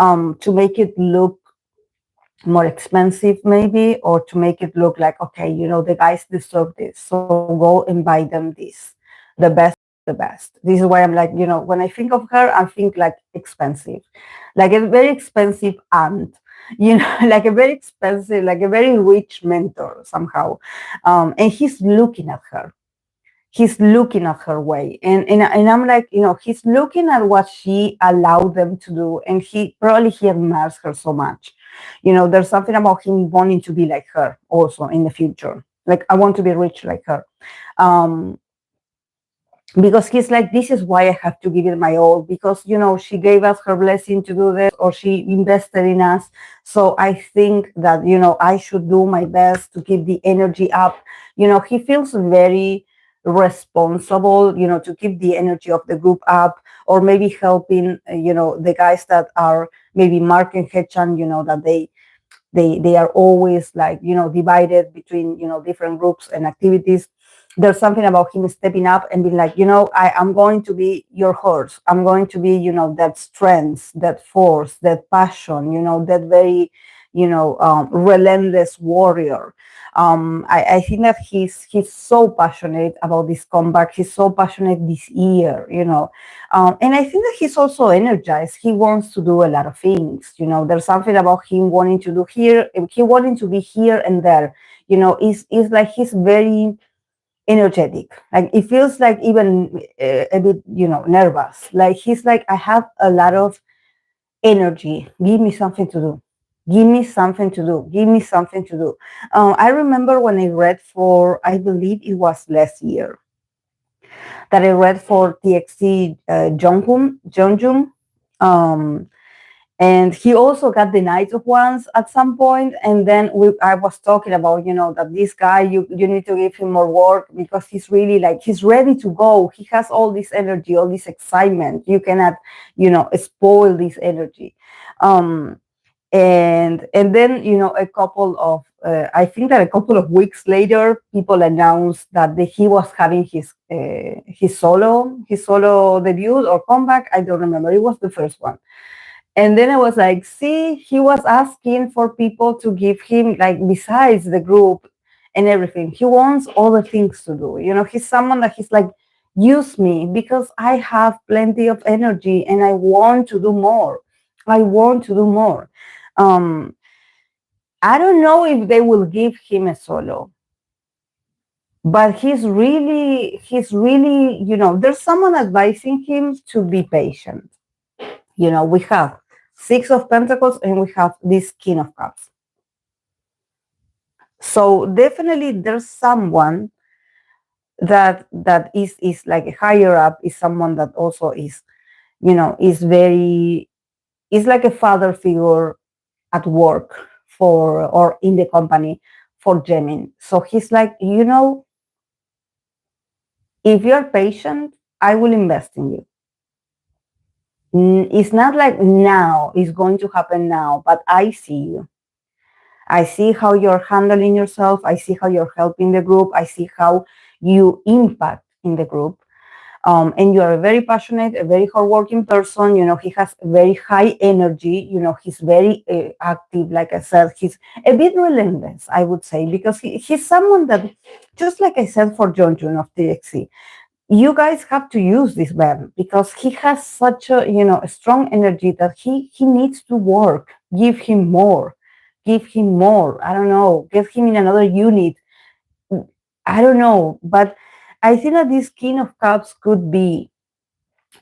S1: to make it look more expensive maybe, or to make it look like, okay, you know, the guys deserve this, so go and buy them this, the best, the best. This is why I'm like, you know, when I think of her, I think like expensive, like a very expensive aunt, you know, like a very expensive, like a very rich mentor somehow. And he's looking at her, he's looking at her way, and I'm like, you know, he's looking at what she allowed them to do, and he admires her so much. You know, there's something about him wanting to be like her also in the future, like, I want to be rich like her. um because he's like, this is why I have to give it my all, because, you know, she gave us her blessing to do this, or she invested in us. So I think that, you know, I should do my best to keep the energy up. You know, he feels very responsible, you know, to keep the energy of the group up, or maybe helping, you know, the guys that are maybe Mark and Hechan, you know, that they are always like, you know, divided between, you know, different groups and activities. There's something about him stepping up and being like, you know, I'm going to be your horse, I'm going to be, you know, that strength, that force, that passion, you know, that very, relentless warrior. I think that he's so passionate about this comeback. He's so passionate this year. And I think that he's also energized. He wants to do a lot of things. There's something about him wanting to do here, he wanting to be here and there. It's like he's very energetic. Like it feels like even a bit, nervous. Like he's like, I have a lot of energy. Give me something to do. Give me something to do. Give me something to do. I remember when I read for, I believe it was last year, that I read for TXT Jeonjun. Um, and he also got the Knight of Wands at some point. And then I was talking about, that this guy, you need to give him more work, because he's really like, he's ready to go. He has all this energy, all this excitement. You cannot, spoil this energy. And then, a couple of I think that a couple of weeks later, people announced that he was having his solo debut or comeback. I don't remember. It was the first one. And then I was like, see, he was asking for people to give him, like, besides the group and everything, he wants other things to do. He's someone that he's like, use me, because I have plenty of energy and I want to do more. I want to do more. I don't know if they will give him a solo, but he's really, there's someone advising him to be patient. We have Six of Pentacles and we have this King of Cups. So definitely there's someone that is like a higher up, is someone that also is, is like a father figure at work or in the company for Jaemin. So he's like, if you're patient, I will invest in you. It's not like now, it's going to happen now, but I see you. I see how you're handling yourself. I see how you're helping the group. I see how you impact in the group. And you are a very passionate, a very hardworking person. He has very high energy. He's very active. Like I said, he's a bit relentless, I would say, because he's someone that, just like I said for Jeonjun of TXT, you guys have to use this man, because he has such a strong energy that he needs to work. Give him more. Give him more. I don't know. Get him in another unit. I don't know. But I think that this King of Cups could be,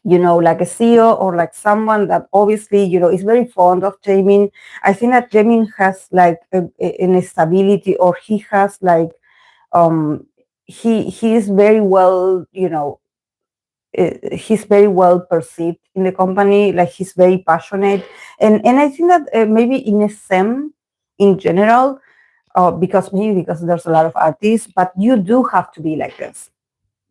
S1: like a CEO, or like someone that obviously, is very fond of Jaemin. I think that Jaemin has like an stability, or he has like, he is very well, he's very well perceived in the company. Like he's very passionate. And I think that maybe in SM in general, because there's a lot of artists, but you do have to be like this.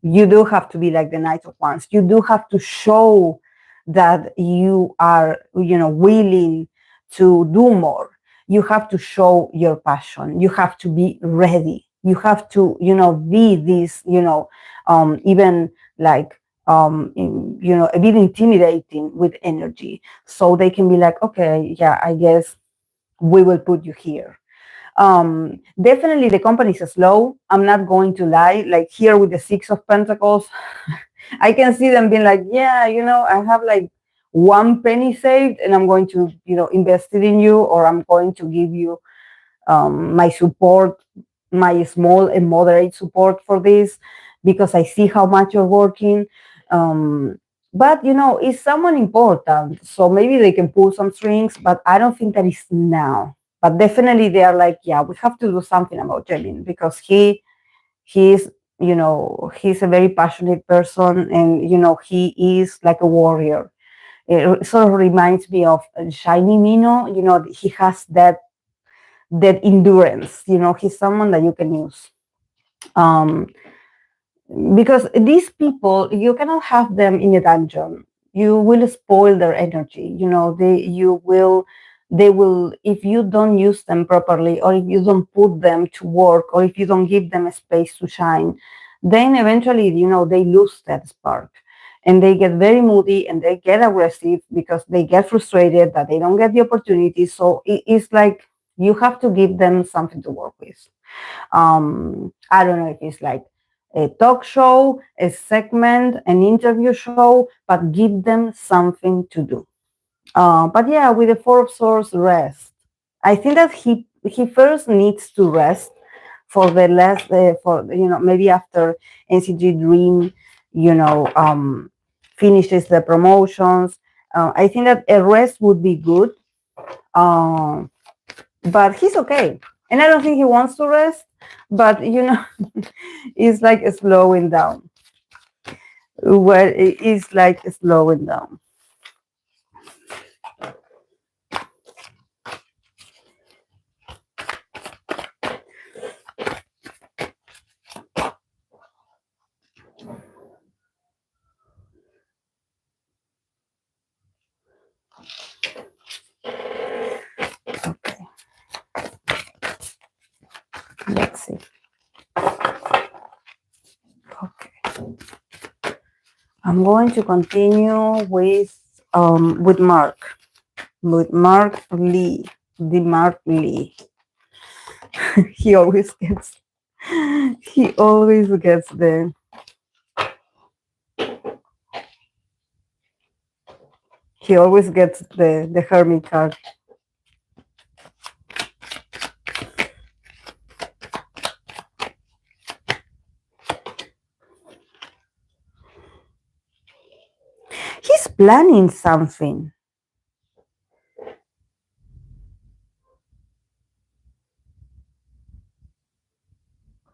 S1: You do have to be like the Knight of Wands. You do have to show that you are, willing to do more. You have to show your passion. You have to be ready. You have to, be this, even like, a bit intimidating with energy. So they can be like, okay, yeah, I guess we will put you here. Definitely the company is slow. I'm not going to lie. Like here with the Six of Pentacles, I can see them being like, yeah, I have like 1 penny saved and I'm going to, invest it in you, or I'm going to give you my support, my small and moderate support for this, because I see how much you're working. But it's someone important, so maybe they can pull some strings, but I don't think that is now. But definitely they are like, yeah, we have to do something about Jaemin, because he's he's a very passionate person, and he is like a warrior. It sort of reminds me of Shiny Mino. He has that endurance. He's someone that you can use. Because these people, you cannot have them in a dungeon. You will spoil their energy. They will, if you don't use them properly, or if you don't put them to work, or if you don't give them a space to shine, then eventually, they lose that spark, and they get very moody and they get aggressive because they get frustrated that they don't get the opportunity. So it's like, You have to give them something to work with. I don't know if it's like a talk show, a segment, an interview show, but give them something to do. But yeah, with the Four of Swords, rest. I think that he first needs to rest for the last for maybe after NCT Dream, finishes the promotions. I think that a rest would be good. Um, but he's okay, and I don't think he wants to rest. But it's like slowing down. Where it is like slowing down. Okay, let's see. Okay, I'm going to continue with Mark Lee, the Mark Lee. he always gets he always gets the hermit card. He's planning something.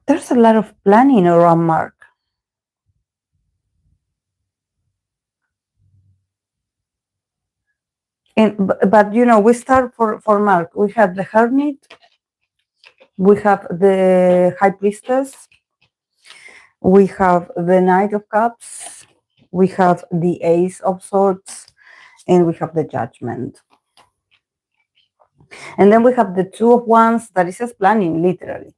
S1: There's a lot of planning around Mark. But we start for Mark. We have the hermit, we have the high priestess, we have the Knight of Cups, we have the Ace of Swords, and we have the Judgment. And then we have the Two of Wands that is just planning, literally.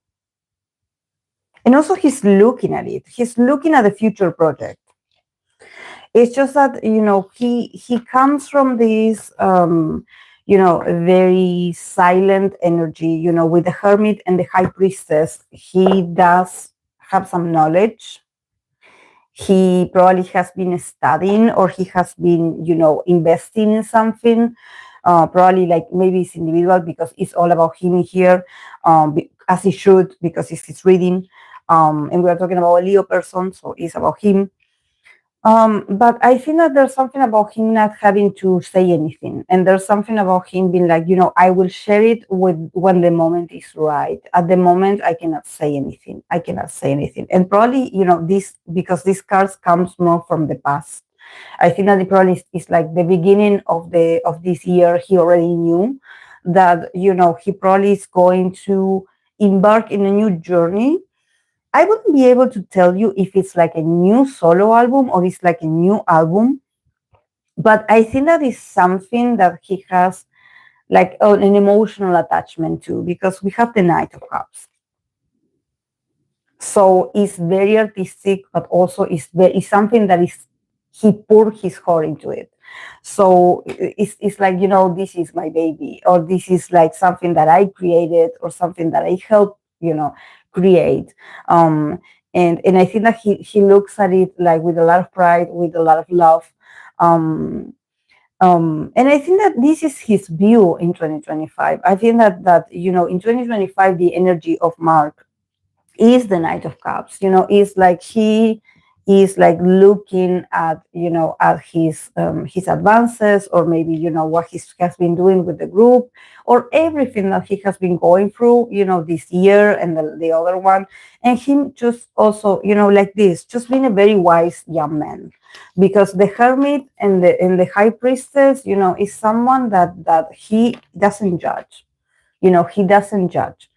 S1: And also he's looking at it. He's looking at the future project. It's just that, he comes from this, very silent energy, with the hermit and the high priestess. He does have some knowledge. He probably has been studying, or he has been, investing in something. Probably like maybe it's individual because it's all about him here, as it should, because it's his reading. And we are talking about a Leo person, so it's about him. But I think that there's something about him not having to say anything. And there's something about him being like, I will share it when the moment is right. At the moment, I cannot say anything. I cannot say anything. And probably, this, because these cards comes more from the past. I think that it probably is like the beginning of this year. He already knew that, he probably is going to embark in a new journey. I wouldn't be able to tell you if it's like a new solo album or it's like a new album, but I think that is something that he has like an emotional attachment to, because we have the Knight of Cups. So it's very artistic, but also it's something that is, he poured his heart into it. So it's like, this is my baby, or this is like something that I created, or something that I helped, create. And I think that he looks at it like with a lot of pride, with a lot of love. And I think that this is his view in 2025. I think that in 2025, the energy of Mark is the Knight of Cups. Is like he is like looking at at his advances, or maybe what he has been doing with the group, or everything that he has been going through this year and the other one, and him just also like this, just being a very wise young man, because the hermit and the high priestess is someone that he doesn't judge. He doesn't judge.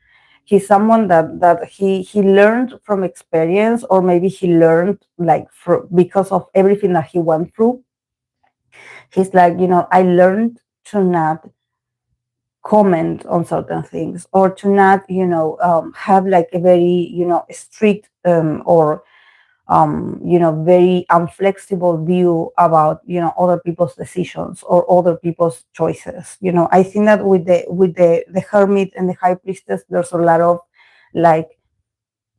S1: He's someone that he learned from experience, or maybe he learned like because of everything that he went through. He's like, I learned to not comment on certain things, or to not have like a very strict or very inflexible view about, other people's decisions or other people's choices. I think that with the hermit and the high priestess, there's a lot of like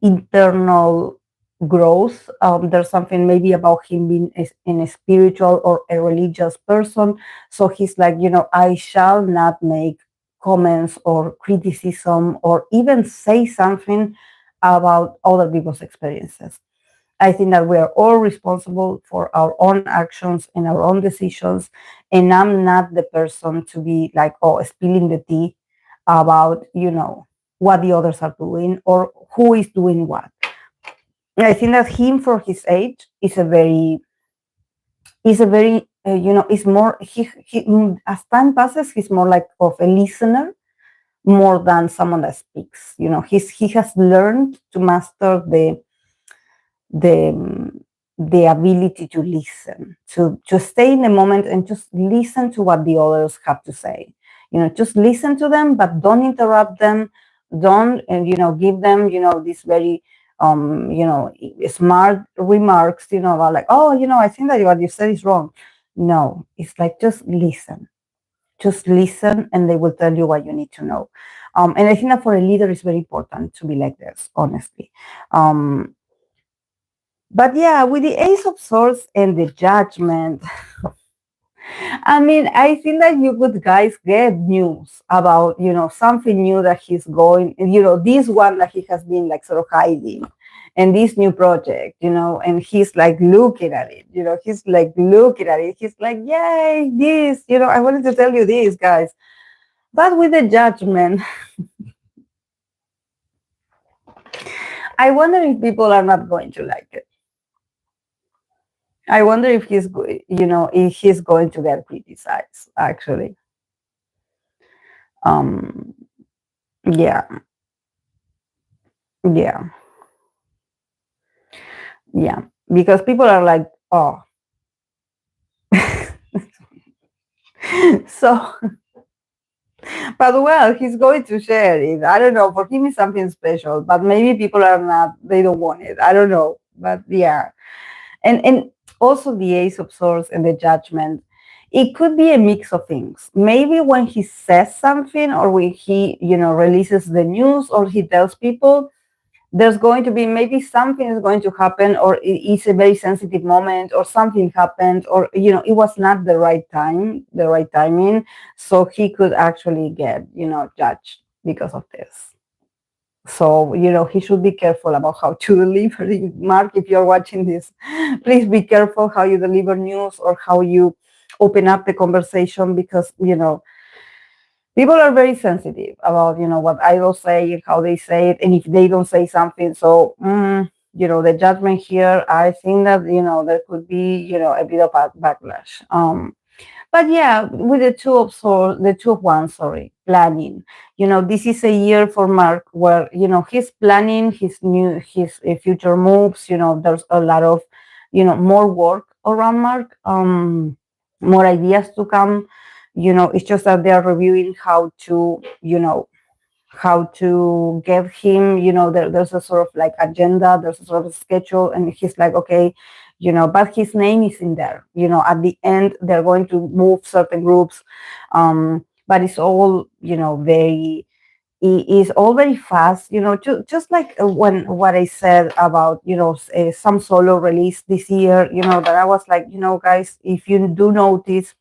S1: internal growth. There's something maybe about him being in a spiritual or a religious person. So he's like, I shall not make comments or criticism or even say something about other people's experiences. I think that we are all responsible for our own actions and our own decisions. And I'm not the person to be like, oh, spilling the tea about, what the others are doing or who is doing what. I think that him for his age is more, as time passes, he's more like of a listener more than someone that speaks. He has learned to master the the ability to listen, to stay in the moment and just listen to what the others have to say. Just listen to them, but don't interrupt them. Don't give them these very smart remarks. About like, oh, I think that what you said is wrong. No, it's like just listen, and they will tell you what you need to know. And I think that for a leader, it's very important to be like this, honestly. But yeah, with the Ace of Swords and the Judgment, I mean, I think that you could guys get news about, something new that he's going, this one that he has been like sort of hiding, and this new project, and he's like looking at it, he's like looking at it. He's like, yay, this, I wanted to tell you this, guys. But with the Judgment, I wonder if people are not going to like it. I wonder if if he's going to get criticized, actually. Um, yeah, yeah, yeah. Because people are like, oh. So, but well, he's going to share it. I don't know. For him, it's something special, but maybe people are not, they don't want it. I don't know. But yeah. And also the Ace of Swords and the Judgment, it could be a mix of things. Maybe when he says something or when he, releases the news or he tells people, there's going to be maybe something is going to happen, or it's a very sensitive moment, or something happened, or it was not the right time, the right timing. So he could actually get, judged because of this. So, he should be careful about how to deliver it. Mark, if you're watching this, please be careful how you deliver news or how you open up the conversation, because, people are very sensitive about, what idols say and how they say it. And if they don't say something, so, the Judgment here, I think that, there could be, a bit of a backlash. But yeah, with the Two of Swords, the Two of Wands, sorry, planning. This is a year for Mark where, he's planning his future moves. There's a lot of, more work around Mark, more ideas to come. It's just that they're reviewing how to, how to get him, there's a sort of like agenda, there's a sort of schedule, and he's like, okay, but his name is in there. At the end, they're going to move certain groups, but it's all, is all very fast, just like when what I said about, some solo release this year, that I was like, guys, if you do notice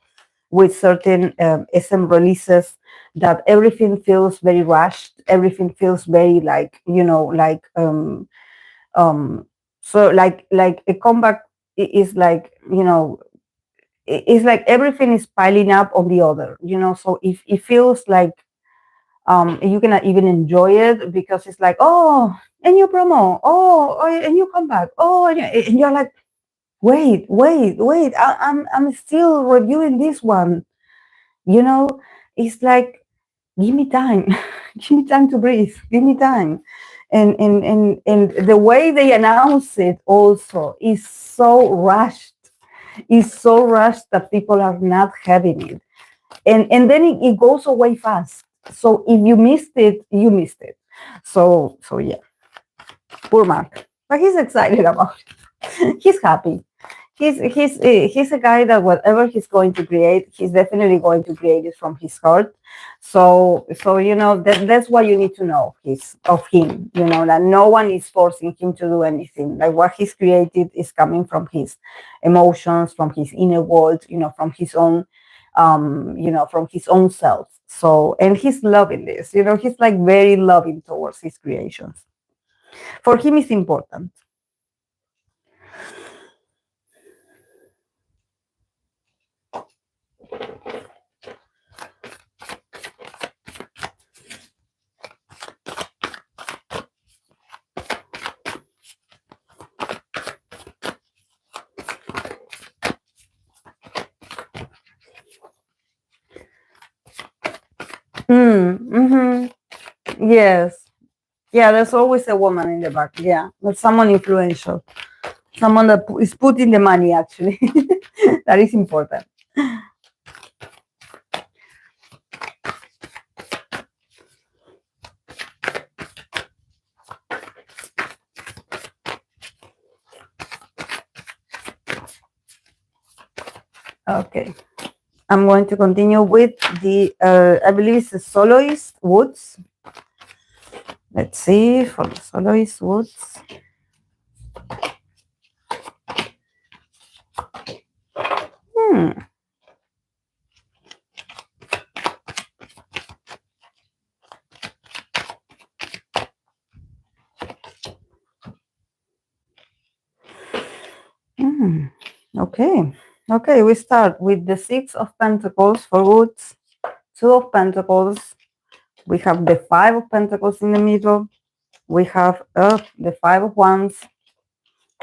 S1: with certain SM releases that everything feels very rushed, everything feels very like, so like a comeback is like, it's like everything is piling up on the other, so if it feels like you cannot even enjoy it, because it's like, oh, a new promo, oh, a new comeback, oh, and you're like, wait, I'm still reviewing this one. It's like, give me time, give me time to breathe, give me time. And the way they announce it also is so rushed. It's so rushed that people are not having it. And then it goes away fast. So if you missed it, you missed it. So yeah. Poor Mark. But he's excited about it. He's happy. He's a guy that whatever he's going to create, he's definitely going to create it from his heart. So that's what you need to know his of him. That no one is forcing him to do anything. Like what he's created is coming from his emotions, from his inner world. From his own, from his own self. So and he's loving this. He's like very loving towards his creations. For him, it's important. Mm-hmm. Yes. Yeah, there's always a woman in the back. Yeah, but someone influential, someone that is putting the money actually. That is important. Okay, I'm going to continue with the, I believe it's the soloist, Woodz. Let's see, for the soloist, Woodz. Hmm. Hmm. Okay. Okay, we start with the Six of Pentacles for Woodz, Two of Pentacles. We have the Five of Pentacles in the middle. We have the Five of Wands,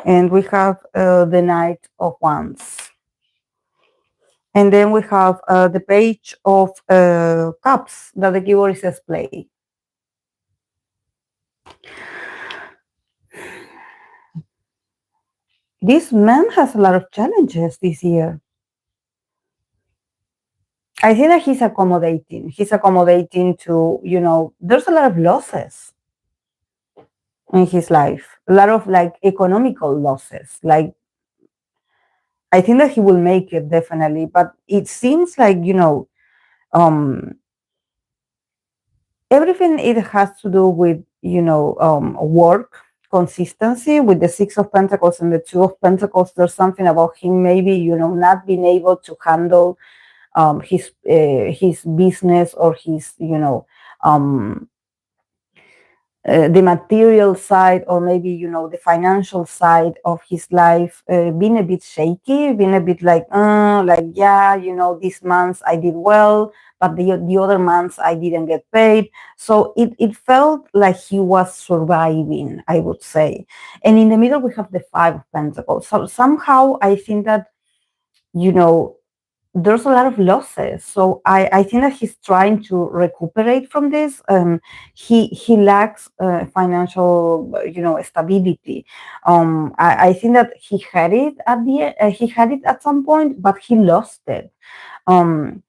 S1: and we have the Knight of Wands. And then we have the Page of Cups that the keyboard says play. This man has a lot of challenges this year. I think that he's accommodating. He's accommodating to, there's a lot of losses in his life, a lot of like economical losses. Like, I think that he will make it definitely, but it seems like, um, everything it has to do with, work, consistency. With the Six of Pentacles and the Two of Pentacles, there's something about him maybe, not being able to handle his business or his, the material side, or maybe the financial side of his life, being a bit shaky, being a bit like yeah, this month I did well, but the other months I didn't get paid. So it felt like he was surviving, I would say. And in the middle we have the Five of Pentacles. So somehow I think that, there's a lot of losses. So I think that he's trying to recuperate from this. He lacks financial, stability. I think that he had it he had it at some point, but he lost it. Um,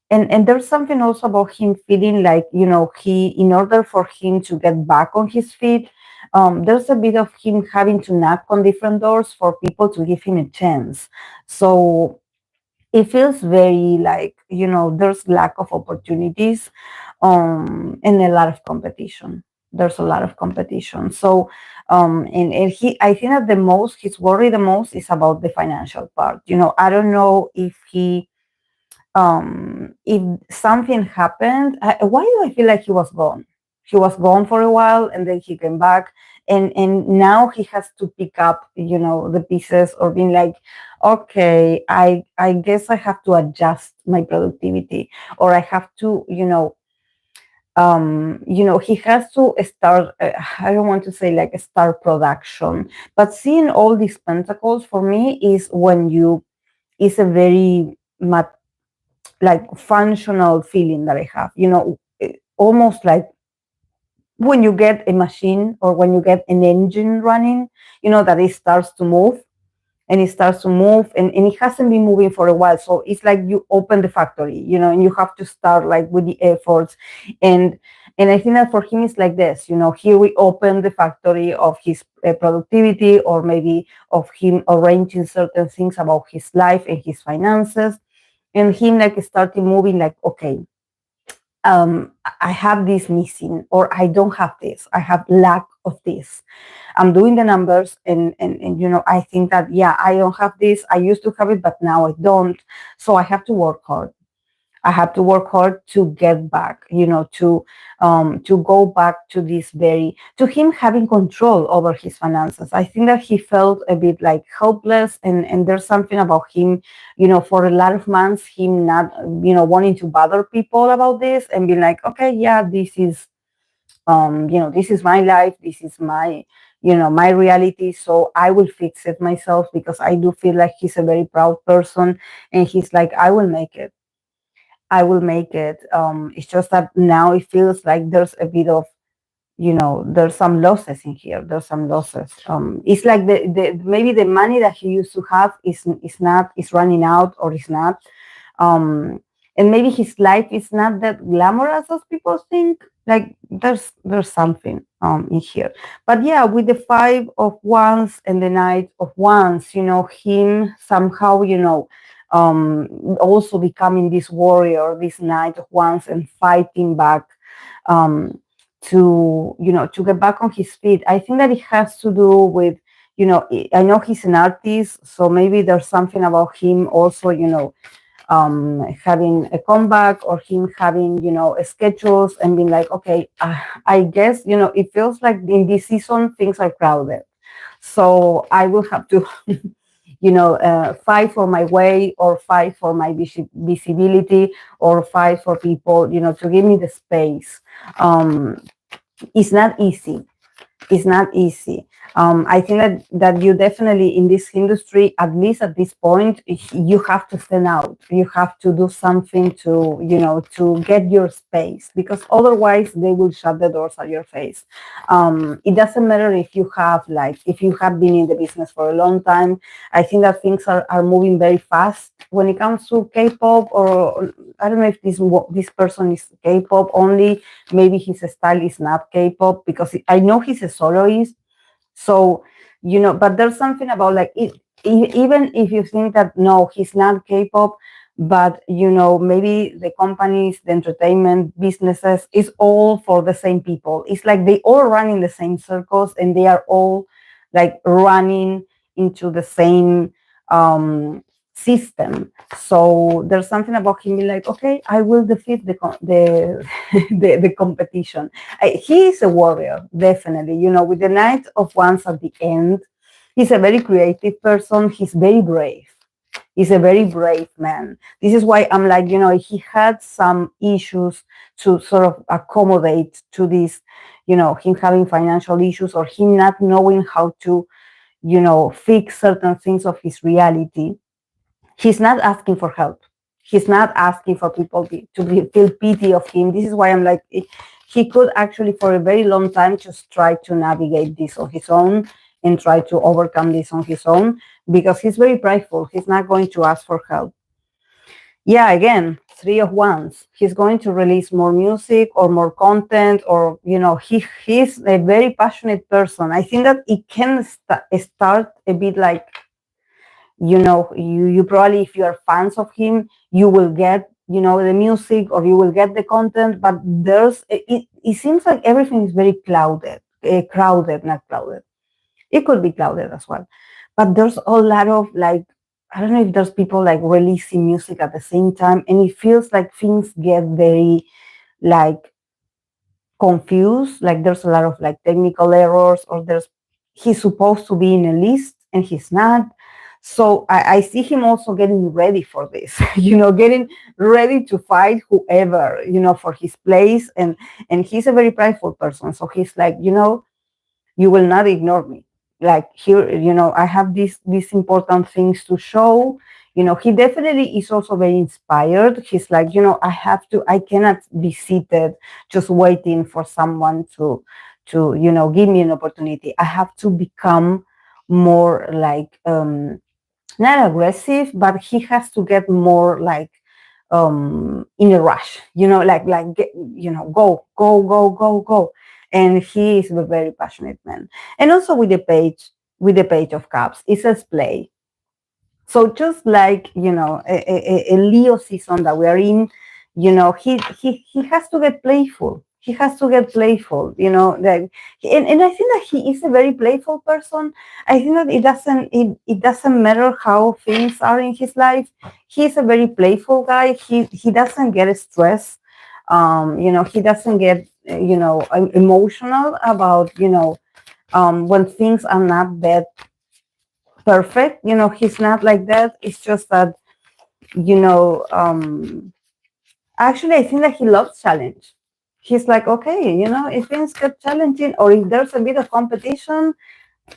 S1: and there's something also about him feeling like, he, in order for him to get back on his feet, there's a bit of him having to knock on different doors for people to give him a chance. So it feels very like, there's lack of opportunities, and a lot of competition. There's a lot of competition. So and he, I think that he's worried the most is about the financial part. I don't know if something happened. Why do I feel like he was gone? He was gone for a while, and then he came back, and now he has to pick up, the pieces, or being like, okay, I guess I have to adjust my productivity, or I have to, he has to start. I don't want to say like start production, but seeing all these pentacles for me is when is a very like functional feeling that I have, almost like when you get a machine or when you get an engine running, that it starts to move, and it starts to move, and it hasn't been moving for a while. So it's like you open the factory, and you have to start like with the efforts. And I think that for him it's like this, here we open the factory of his productivity, or maybe of him arranging certain things about his life and his finances, and him like starting moving like, okay, I have this missing, or I don't have this, I have lack of this. I'm doing the numbers, and I think that, yeah, I don't have this, I used to have it, but now I don't. So I have to work hard. I have to work hard to get back, to go back to this to him having control over his finances. I think that he felt a bit like helpless, and there's something about him, for a lot of months, him not, wanting to bother people about this and be like, okay, yeah, this is my life, this is my reality, so I will fix it myself, because I do feel like he's a very proud person, and he's like, I will make it. I will make it. It's just that now it feels like there's a bit of, there's some losses in here. There's some losses. It's like the maybe the money that he used to have is running out, or is not. And maybe his life is not that glamorous as people think. Like there's something in here. But yeah, with the Five of Wands and the Knight of Wands, him somehow, also becoming this warrior, this Knight of Wands, and fighting back, to get back on his feet. I think that it has to do with, I know he's an artist, so maybe there's something about him also, having a comeback, or him having, schedules, and being like, okay, I guess, it feels like in this season things are crowded, so I will have to fight for my way, or fight for my visibility, or fight for people, to give me the space. It's not easy. It's not easy. I think that you definitely, in this industry, at least at this point, you have to stand out. You have to do something to get your space, because otherwise they will shut the doors at your face. It doesn't matter if you have been in the business for a long time. I think that things are moving very fast when it comes to K-pop, or I don't know if this person is K-pop only. Maybe his style is not K-pop, because I know he's a soloist. So, but there's something about like it, even if you think that no, he's not K-pop, but maybe the companies, the entertainment businesses, is all for the same people. It's like they all run in the same circles, and they are all like running into the same system. So there's something about him being like, okay, I will defeat the competition. He is a warrior, definitely. With the Knight of Wands at the end, he's a very creative person. He's very brave. He's a very brave man. This is why I'm like, he had some issues to sort of accommodate to this, him having financial issues, or him not knowing how to, fix certain things of his reality. He's not asking for help. He's not asking for people to feel pity of him. This is why I'm like, he could actually, for a very long time, just try to navigate this on his own, and try to overcome this on his own, because he's very prideful. He's not going to ask for help. Yeah, again, Three of Wands. He's going to release more music or more content, or he's a very passionate person. I think that it can start a bit like, you probably, if you are fans of him, you will get the music, or you will get the content, but it seems like everything is very crowded, not clouded. It could be clouded as well, but there's a lot of like, I don't know if there's people like releasing music at the same time, and it feels like things get very like confused. Like there's a lot of like technical errors, or he's supposed to be in a list and he's not. So I see him also getting ready for this, getting ready to fight whoever, for his place. And he's a very prideful person. So he's like, you will not ignore me. Like here, I have these important things to show. He definitely is also very inspired. He's like, I cannot be seated just waiting for someone to give me an opportunity. I have to become more like not aggressive, but he has to get more like in a rush, go. And he is a very passionate man. And also with the page of cups, it says play. So just like a Leo season that we are in, he has to get playful. He has to get playful. And I think that he is a very playful person. I think that it doesn't matter how things are in his life. He's a very playful guy. He doesn't get stressed. He doesn't get emotional about when things are not that perfect. He's not like that. It's just that you know, actually, I think that he loves challenge. He's like, okay, if things get challenging or if there's a bit of competition,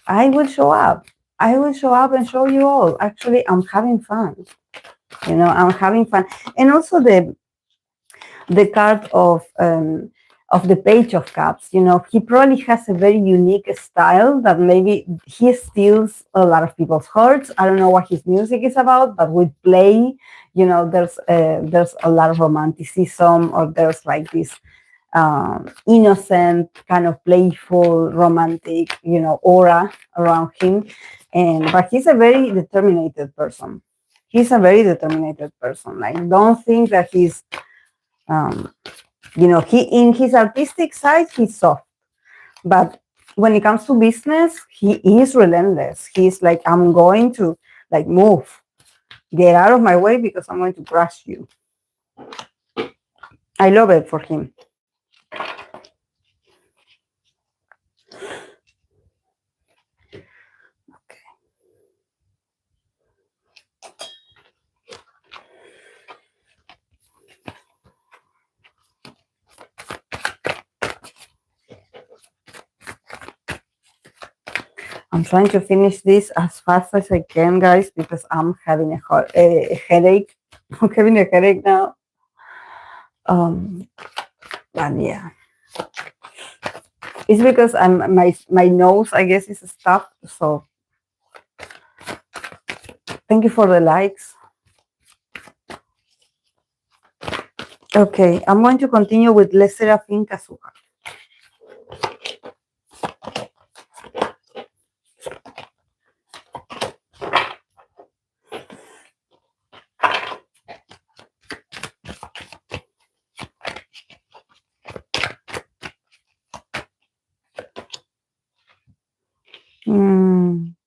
S1: I will show up. I will show up and show you all. Actually, I'm having fun. I'm having fun. And also the card of the page of cups, he probably has a very unique style that maybe he steals a lot of people's hearts. I don't know what his music is about, but with play, there's a lot of romanticism, or there's like this innocent kind of playful romantic aura around him. But he's a very determined person. He's a very determined person. Like, don't think that he's um, he in his artistic side he's soft, but when it comes to business, he is relentless. He's like, I'm going to like move, get out of my way because I'm going to crush you. I love it for him. I'm trying to finish this as fast as I can, guys, because I'm having a headache. I'm having a headache now. But yeah, it's because my nose, I guess, is stuffed. So thank you for the likes. Okay, I'm going to continue with Sserafim Kazuha.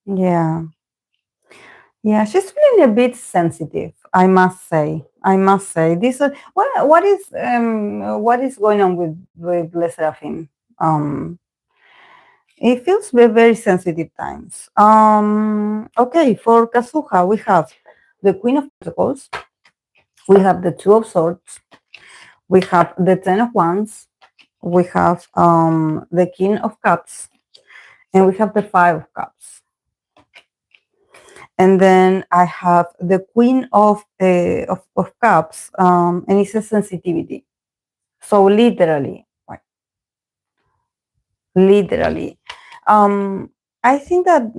S1: Yeah. Yeah, she's feeling a bit sensitive, I must say. This what is going on with Sserafim? It feels very sensitive times. Okay, for Kazuha, we have the Queen of Pentacles, we have the Two of Swords, we have the Ten of Wands, we have the King of Cups, and we have the Five of Cups. And then I have the Queen of Cups, and it's a sensitivity. So literally, literally, I think that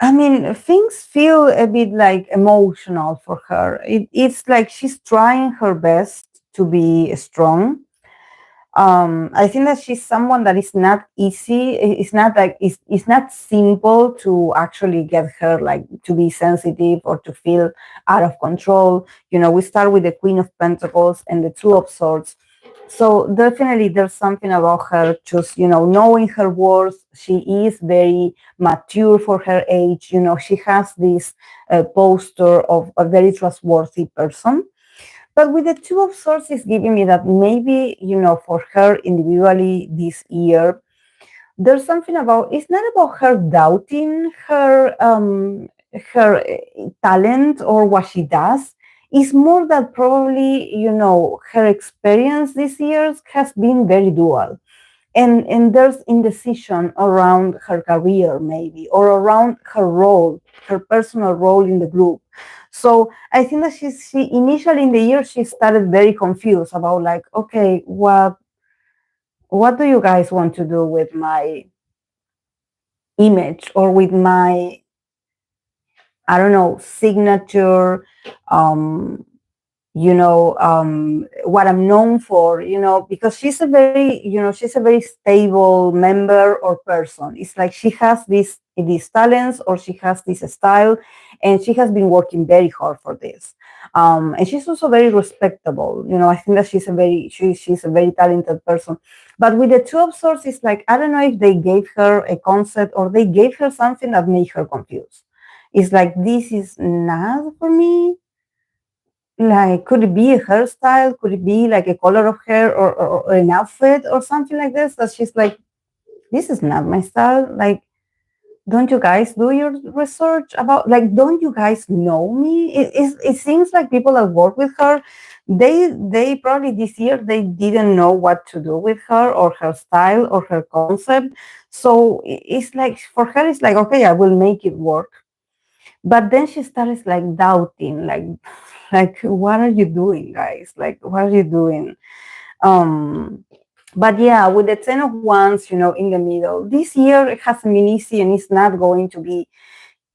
S1: I mean, things feel a bit like emotional for her. It's like she's trying her best to be strong. I think that she's someone that is not easy. It's not like it's not simple to actually get her like to be sensitive or to feel out of control. We start with the Queen of Pentacles and the Two of Swords. So definitely there's something about her just, knowing her worth. She is very mature for her age. She has this posture of a very trustworthy person. But with the Two of Swords, is giving me that maybe, for her individually this year, there's something about, it's not about her doubting her talent or what she does. It's more that probably, her experience this year has been very dual. And there's indecision around her career maybe, or around her role, her personal role in the group. So I think that she initially in the year she started very confused about like, okay, what do you guys want to do with my image or with my, I don't know, signature, um, what I'm known for, because she's a very, she's a very stable member or person. It's like she has these talents or she has this style, and she has been working very hard for this. And she's also very respectable. I think that she's a very talented person. But with the Two of Swords, it's like, I don't know if they gave her a concept or they gave her something that made her confused. It's like, this is not for me. Like, could it be a hairstyle? Could it be like a color of hair or an outfit or something like this? That she's like, this is not my style. Like, don't you guys do your research about, like, don't you guys know me? It seems like people that work with her, they probably this year they didn't know what to do with her or her style or her concept. So it's like, for her, it's like, okay, I will make it work. But then she starts like doubting, like what are you doing, guys? Like, what are you doing? um but yeah, with the 10 of Wands, in the middle, this year it hasn't been easy, and it's not going to be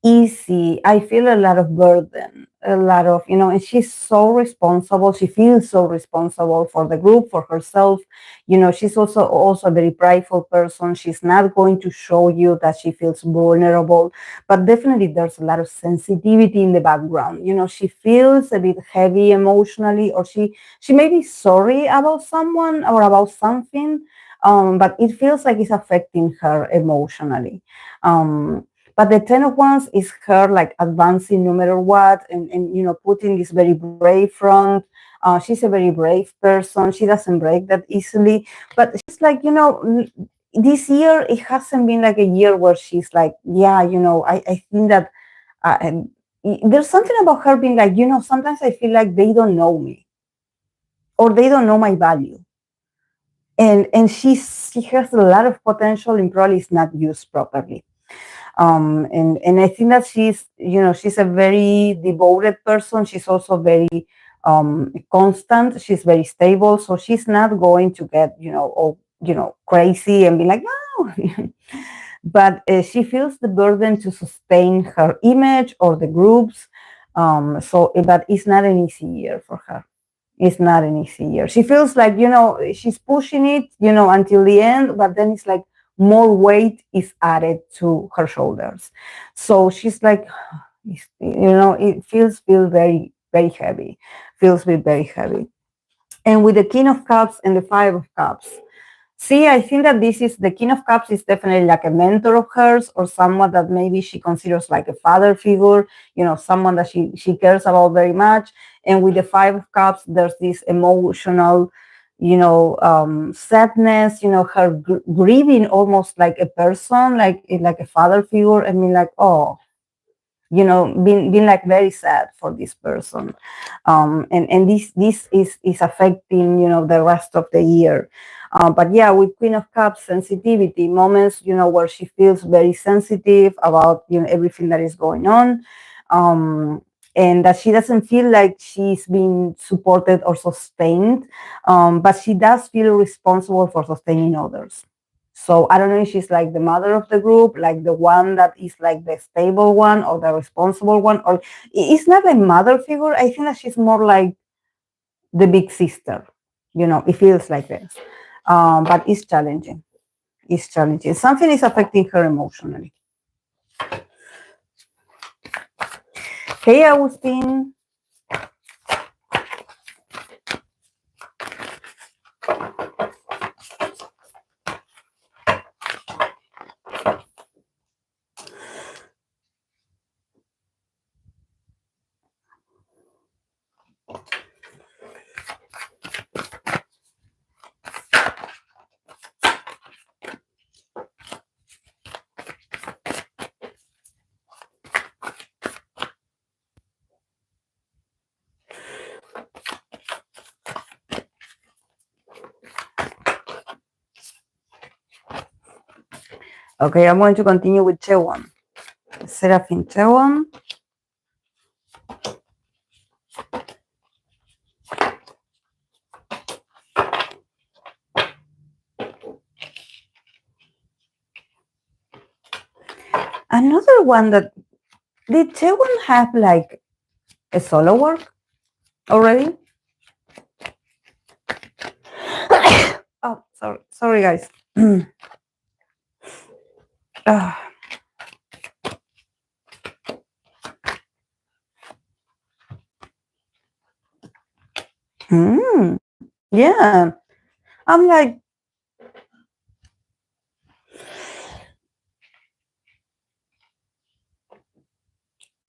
S1: easy. I feel a lot of burden, a lot of, and she's so responsible. She feels so responsible for the group, for herself. She's also a very prideful person. She's not going to show you that she feels vulnerable, but definitely there's a lot of sensitivity in the background. She feels a bit heavy emotionally, or she may be sorry about someone or about something, but it feels like it's affecting her emotionally. But the 10 of Wands is her like advancing no matter what, and putting this very brave front. She's a very brave person. She doesn't break that easily. But she's like, this year it hasn't been like a year where she's like, yeah, I think that and there's something about her being like, sometimes I feel like they don't know me or they don't know my value. And she has a lot of potential and probably is not used properly. And I think that she's a very devoted person. She's also very constant. She's very stable, so she's not going to get all crazy and be like, no. But she feels the burden to sustain her image or the groups. But it's not an easy year for her. It's not an easy year. She feels like, she's pushing it, until the end, but then it's like more weight is added to her shoulders. So she's like, it feels very, very heavy, feels very heavy. And with the King of Cups and the Five of Cups, see, I think that the King of Cups is definitely like a mentor of hers, or someone that maybe she considers like a father figure, someone that she cares about very much. And with the Five of Cups, there's this emotional, sadness, her grieving almost like a person, like a father figure. I mean, like, oh, being like very sad for this person. And this is affecting, the rest of the year. But yeah, with Queen of Cups, sensitivity moments, where she feels very sensitive about, everything that is going on. And that she doesn't feel like she's being supported or sustained, but she does feel responsible for sustaining others. So I don't know if she's like the mother of the group, like the one that is like the stable one or the responsible one, or it's not a mother figure. I think that she's more like the big sister. It feels like this. But it's challenging. It's challenging. Something is affecting her emotionally. Hey, Agustin. Okay, I'm going to continue with Chaewon. Sserafim Chaewon. Another one that did Chaewon have like a solo work already? Oh, sorry, guys. Ah, yeah, I'm like,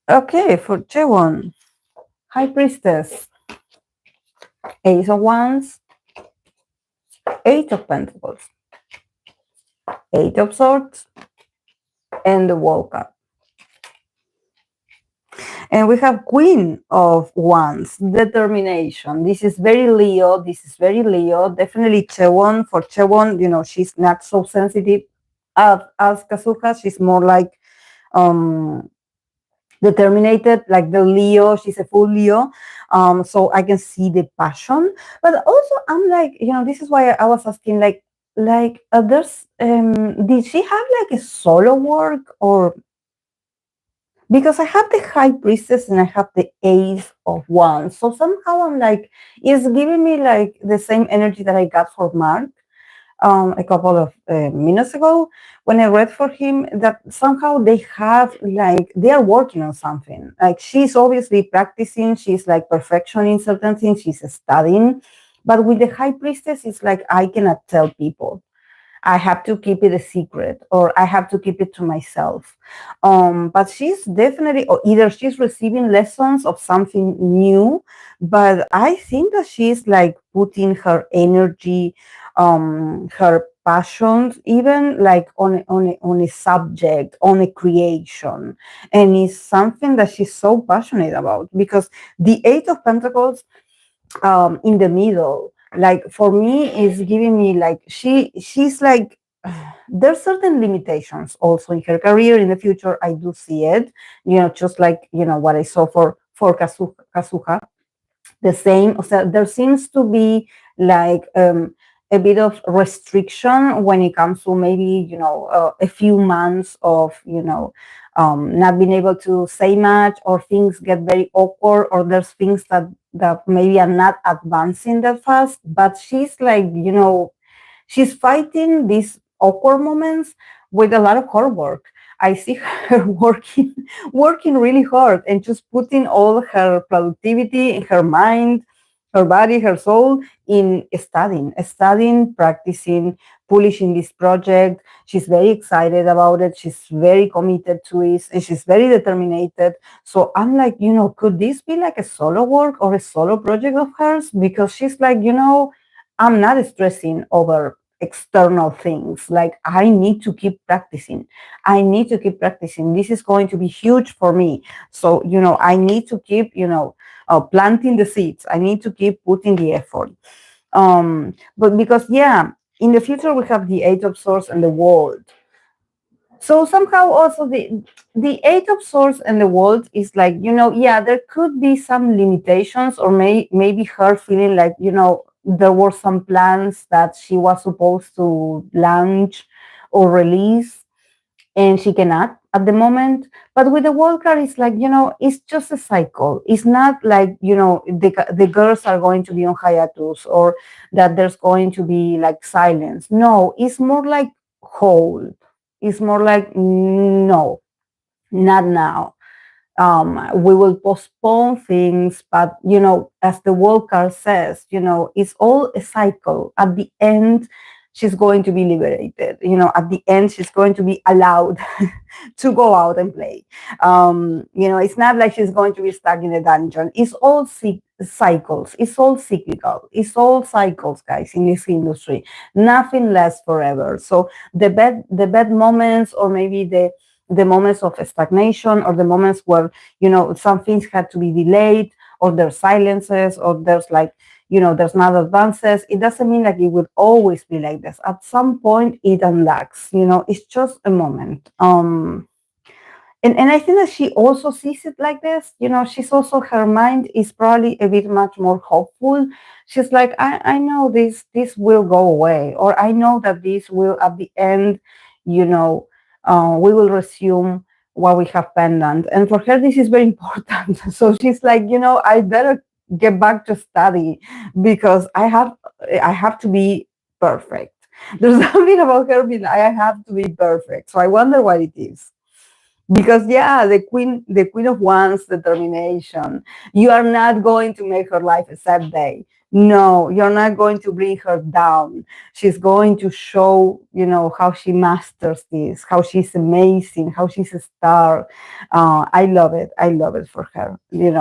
S1: okay, for Chaewon, High Priestess, Ace of Wands, Eight of Pentacles, Eight of Swords, and the World Cup. And we have Queen of Wands, determination. This is very Leo. This is very Leo. Definitely Chaewon. For Chaewon, she's not so sensitive as Kazuha. She's more like um determined, like the Leo. She's a full Leo. So I can see the passion. But also I'm like, this is why I was asking, there's did she have like a solo work, or because I have the High Priestess and I have the Ace of Wands. So somehow I'm like, it's giving me like the same energy that I got for Mark a couple of minutes ago when I read for him, that somehow they have like, they are working on something. Like she's obviously practicing, she's like perfection in certain things, she's studying. But with the High Priestess, it's like I cannot tell people. I have to keep it a secret, or I have to keep it to myself. But she's definitely, or either she's receiving lessons of something new, but I think that she's like putting her energy, her passions, even like on a subject, on a creation. And it's something that she's so passionate about, because the Eight of Pentacles in the middle, like for me is giving me like she's like, there's certain limitations also in her career in the future. I do see it, just like what I saw for Kazuha, the same. So there seems to be like a bit of restriction when it comes to maybe a few months of not being able to say much, or things get very awkward, or there's things that maybe are not advancing that fast. But she's like, she's fighting these awkward moments with a lot of hard work. I see her working really hard, and just putting all her productivity in her mind, her body, her soul in studying, practicing, polishing this project. She's very excited about it. She's very committed to it, and she's very determined. So I'm like, could this be like a solo work or a solo project of hers? Because she's like, I'm not stressing over external things. Like, I need to keep practicing. I need to keep practicing. This is going to be huge for me. So, I need to keep, planting the seeds. I need to keep putting the effort. But because, yeah, in the future we have the Eight of Swords and the World. So somehow also the Eight of Swords and the World is like, yeah, there could be some limitations, or maybe her feeling like, there were some plans that she was supposed to launch or release, and she cannot at the moment. But with the World card, it's like, it's just a cycle. It's not like, the girls are going to be on hiatus, or that there's going to be like silence. No, it's more like hold. It's more like, no, not now. We will postpone things, but as the World card says, it's all a cycle. At the end, she's going to be liberated. At the end, she's going to be allowed to go out and play. It's not like she's going to be stuck in a dungeon. It's all cycles. It's all cyclical. It's all cycles, guys, in this industry. Nothing lasts forever. So the bad moments, or maybe the moments of stagnation, or the moments where some things had to be delayed, or there's silences, or there's like there's not advances. It doesn't mean like it will always be like this. At some point it unlocks. It's just a moment. And I think that she also sees it like this. She's also, her mind is probably a bit much more hopeful. She's like, I know this will go away, or I know that this will at the end, we will resume while we have pendant. And for her, this is very important. So she's like, I better get back to study because I have to be perfect. There's something about her being like, I have to be perfect. So I wonder what it is. Because yeah, the queen of wands, determination. You are not going to make her life a sad day. No, you're not going to bring her down. She's going to show, how she masters this, how she's amazing, how she's a star. I love it. I love it for her.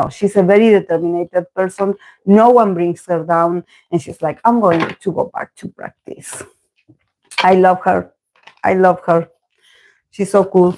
S1: She's a very determined person. No one brings her down, and she's like, I'm going to go back to practice. I love her. I love her. She's so cool.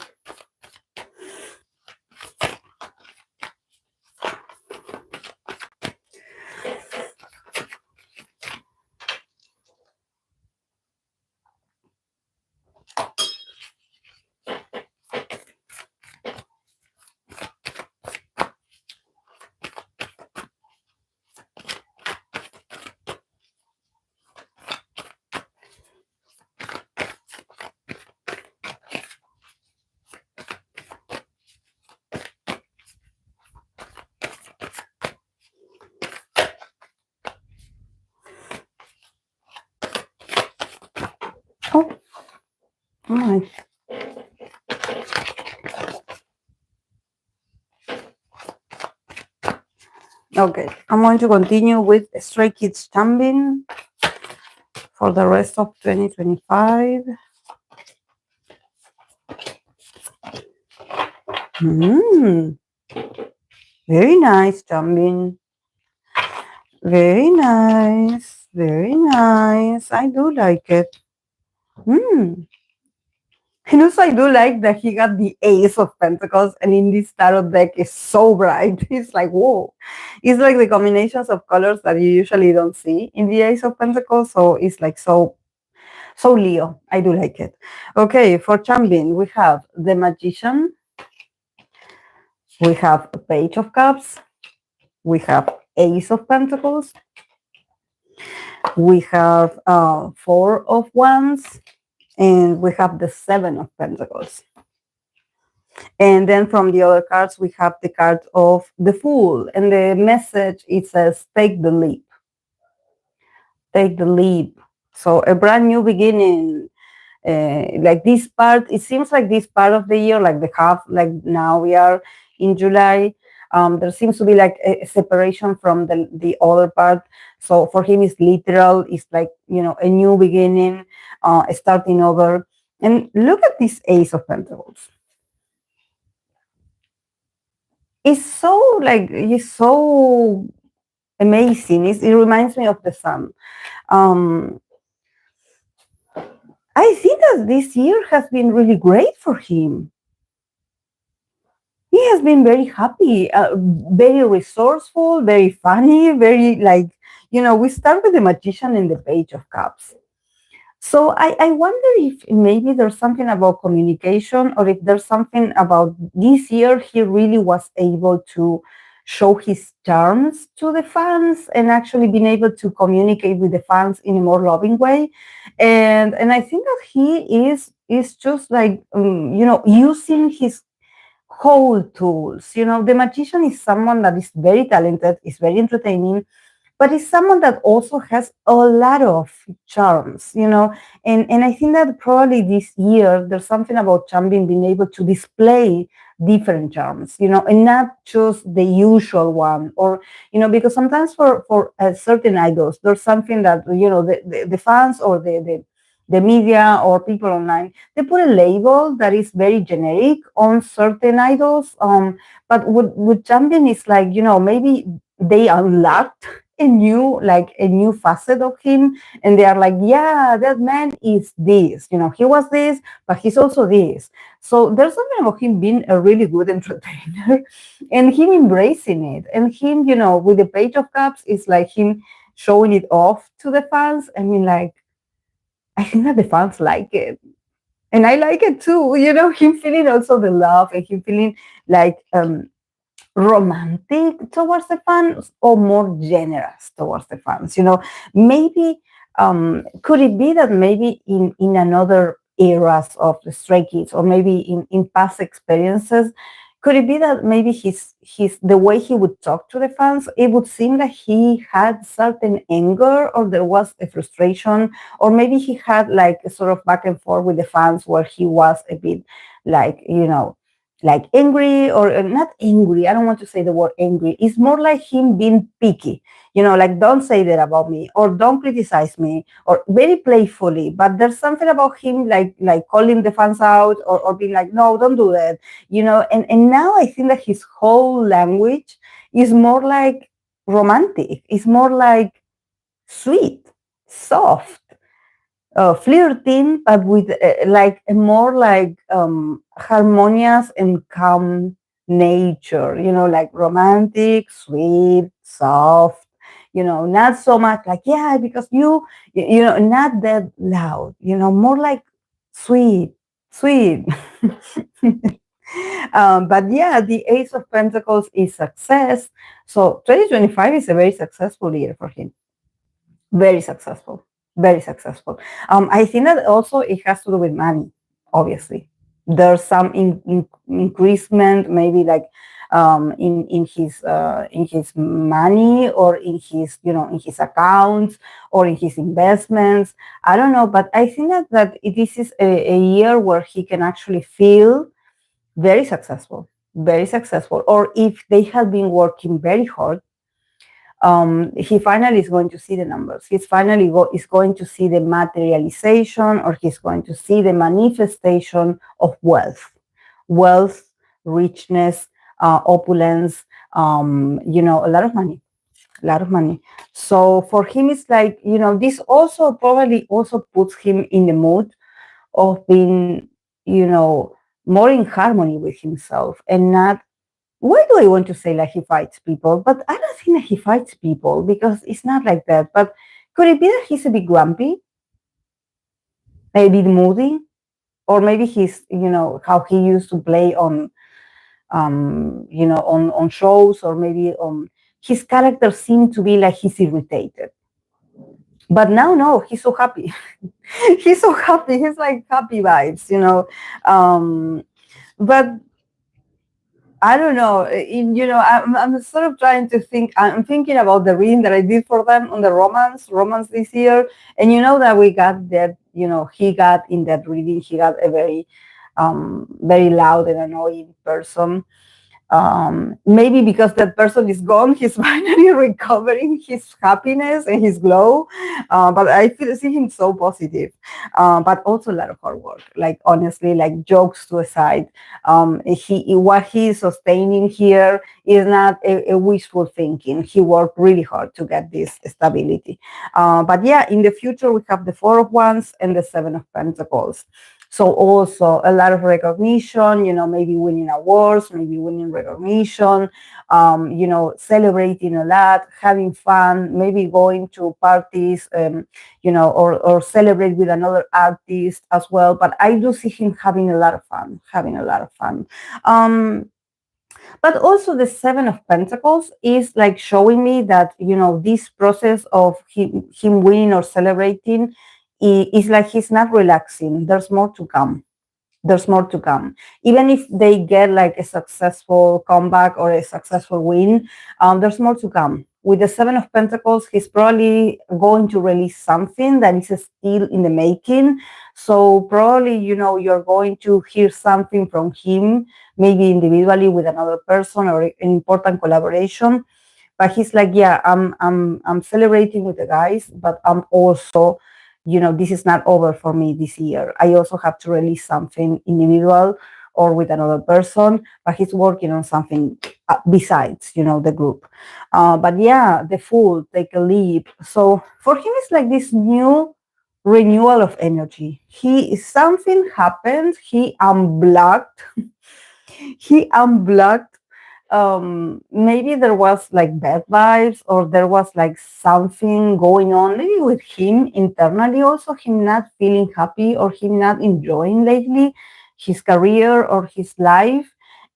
S1: Oh, my. Okay, I'm going to continue with Stray Kids Changbin for the rest of 2025. Very nice, Changbin. Very nice. Very nice. I do like it. And also, I do like that he got the Ace of Pentacles, and in this tarot deck is so bright. It's like, whoa. It's like the combinations of colors that you usually don't see in the Ace of Pentacles. So it's like so Leo. I do like it. Okay, for Changbin, we have the Magician. We have Page of Cups. We have Ace of Pentacles. We have Four of Wands. And we have the Seven of Pentacles. And then from the other cards, we have the card of the Fool. And the message, it says, take the leap. Take the leap. So a brand new beginning. Like this part, it seems like this part of the year, like the half, like now we are in July. There seems to be like a separation from the other part. So for him, it's literal. It's like, a new beginning, starting over. And look at this Ace of Pentacles. It's so amazing. It reminds me of the sun. I think that this year has been really great for him. He has been very happy, very resourceful, very funny, very we start with the Magician and the Page of Cups. So I wonder if maybe there's something about communication, or if there's something about this year he really was able to show his charms to the fans and actually being able to communicate with the fans in a more loving way. And I think that he is just like, using his whole tools. The Magician is someone that is very talented, is very entertaining, but it's someone that also has a lot of charms, and I think that probably this year there's something about Changbin being able to display different charms, and not just the usual one, or because sometimes for certain idols there's something that the fans or the media or people online, they put a label that is very generic on certain idols, but with Changbin it's like, maybe they unlocked a new facet of him, and they are like, yeah, that man is this, he was this, but he's also this. So there's something about him being a really good entertainer and him embracing it, and him, with the Page of Cups, it's like him showing it off to the fans. I mean, like, I think that the fans like it, and I like it too, him feeling also the love, and him feeling like romantic towards the fans, or more generous towards the fans. Maybe could it be that maybe in another eras of the Stray Kids, or maybe in past experiences, could it be that maybe his the way he would talk to the fans, it would seem that he had certain anger, or there was a frustration, or maybe he had like a sort of back and forth with the fans where he was a bit like, like angry, or not angry. I don't want to say the word angry. It's more like him being picky, like, don't say that about me, or don't criticize me, or very playfully. But there's something about him like calling the fans out, or being like, no, don't do that, and now I think that his whole language is more like romantic. It's more like sweet, soft, flirting, but with like a more like harmonious and calm nature, like romantic, sweet, soft, not so much like, yeah, because not that loud, more like sweet, sweet. But yeah, the Ace of Pentacles is success. So 2025 is a very successful year for him. Very successful. Very successful. I think that also it has to do with money, obviously. There's some increasement, maybe like in his money, or in his in his accounts, or in his investments. I don't know, but I think that this is a year where he can actually feel very successful, very successful. Or if they have been working very hard, he finally is going to see the numbers. He's finally is going to see the materialization, or he's going to see the manifestation of wealth, richness, opulence, a lot of money, a lot of money. So for him, it's like, this also probably also puts him in the mood of being, more in harmony with himself, and not, why do I want to say like he fights people? But I don't think that he fights people, because it's not like that. But could it be that he's a bit grumpy, a bit moody, or maybe he's, how he used to play on, on shows, or maybe his character seemed to be like he's irritated. But now, no, he's so happy. He's so happy. He's like happy vibes, but I don't know. I'm sort of trying to think. I'm thinking about the reading that I did for them on the romance this year, and that we got that. He got in that reading. He got a very loud and annoying person. Maybe because that person is gone, he's finally recovering his happiness and his glow. But I see him so positive, but also a lot of hard work. Like, honestly, like, jokes to aside, what he is sustaining here is not a wishful thinking. He worked really hard to get this stability. But yeah, in the future we have the Four of Wands and the Seven of Pentacles. So also a lot of recognition, maybe winning awards, maybe winning recognition, celebrating a lot, having fun, maybe going to parties, or celebrate with another artist as well. But I do see him having a lot of fun, but also the Seven of Pentacles is like showing me that, this process of him winning or celebrating is like he's not relaxing. There's more to come. There's more to come. Even if they get like a successful comeback or a successful win, there's more to come. With the Seven of Pentacles, he's probably going to release something that is still in the making. So probably, you're going to hear something from him, maybe individually with another person, or an important collaboration. But he's like, yeah, I'm celebrating with the guys, but I'm also, this is not over for me this year. I also have to release something individual or with another person, but he's working on something besides, the group. But yeah, the Fool, take a leap. So for him, it's like this new renewal of energy. Something happened. He unblocked. He unblocked. Maybe there was like bad vibes, or there was like something going on, maybe with him internally, also him not feeling happy, or him not enjoying lately his career or his life.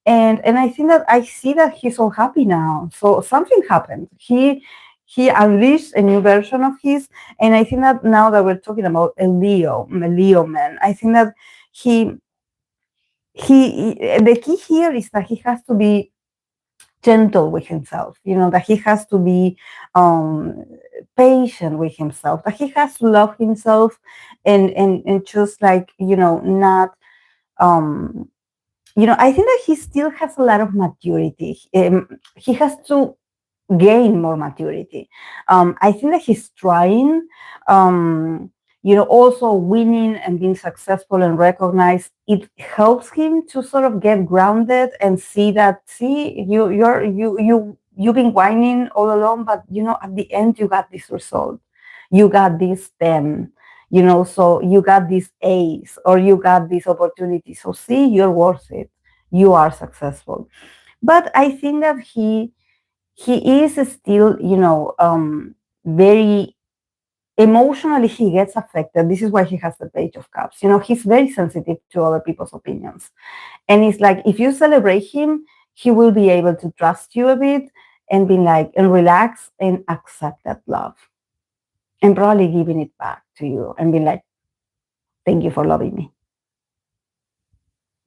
S1: And I think that I see that he's all happy now. So something happened. he unleashed a new version of his. And I think that now that we're talking about a Leo man, I think that he the key here is that he has to be gentle with himself, that he has to be patient with himself, that he has to love himself, and just like, not I think that he still has a lot of maturity. He has to gain more maturity. I think that he's trying. Also winning and being successful and recognized, it helps him to sort of get grounded and see that, you've been whining all along, but at the end you got this result, you got this 10, so you got this ace, or you got this opportunity. So see, you're worth it. You are successful. But I think that he is still, very emotionally, he gets affected. This is why he has the Page of Cups. He's very sensitive to other people's opinions. And it's like, if you celebrate him, he will be able to trust you a bit and be like, and relax and accept that love. And probably giving it back to you and be like, thank you for loving me.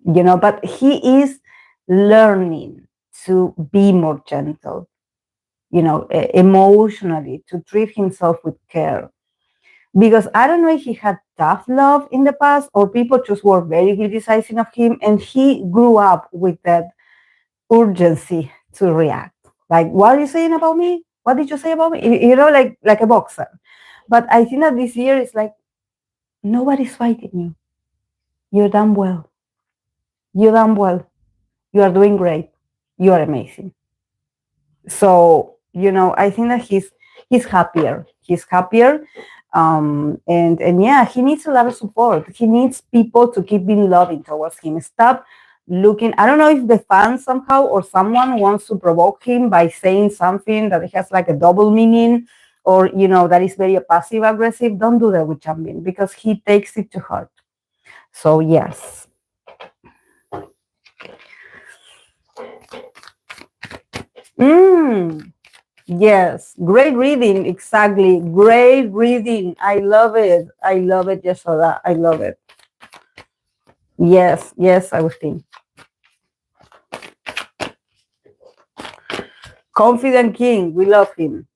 S1: But he is learning to be more gentle, emotionally, to treat himself with care. Because I don't know if he had tough love in the past, or people just were very criticizing of him, and he grew up with that urgency to react. Like, what are you saying about me? What did you say about me? Like a boxer. But I think that this year is like, nobody's fighting you. You're done well. You're done well. You are doing great. You are amazing. So, I think that he's happier. He's happier. And yeah, he needs a lot of support. He needs people to keep being loving towards him. Stop looking. I don't know if the fans somehow or someone wants to provoke him by saying something that has like a double meaning, or that is very passive aggressive. Don't do that with Changbin, because he takes it to heart. So yes. Yes, great reading. Exactly, great reading. I love it. I love it, Yesoda. I love it. Yes, Agustin. Confident king. We love him.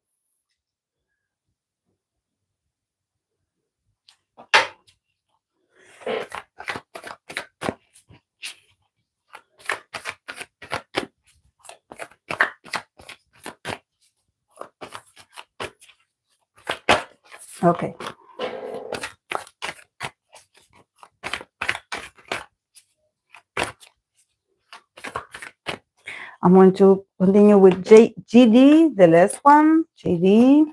S1: Okay. I'm going to continue with GD, the last one. GD.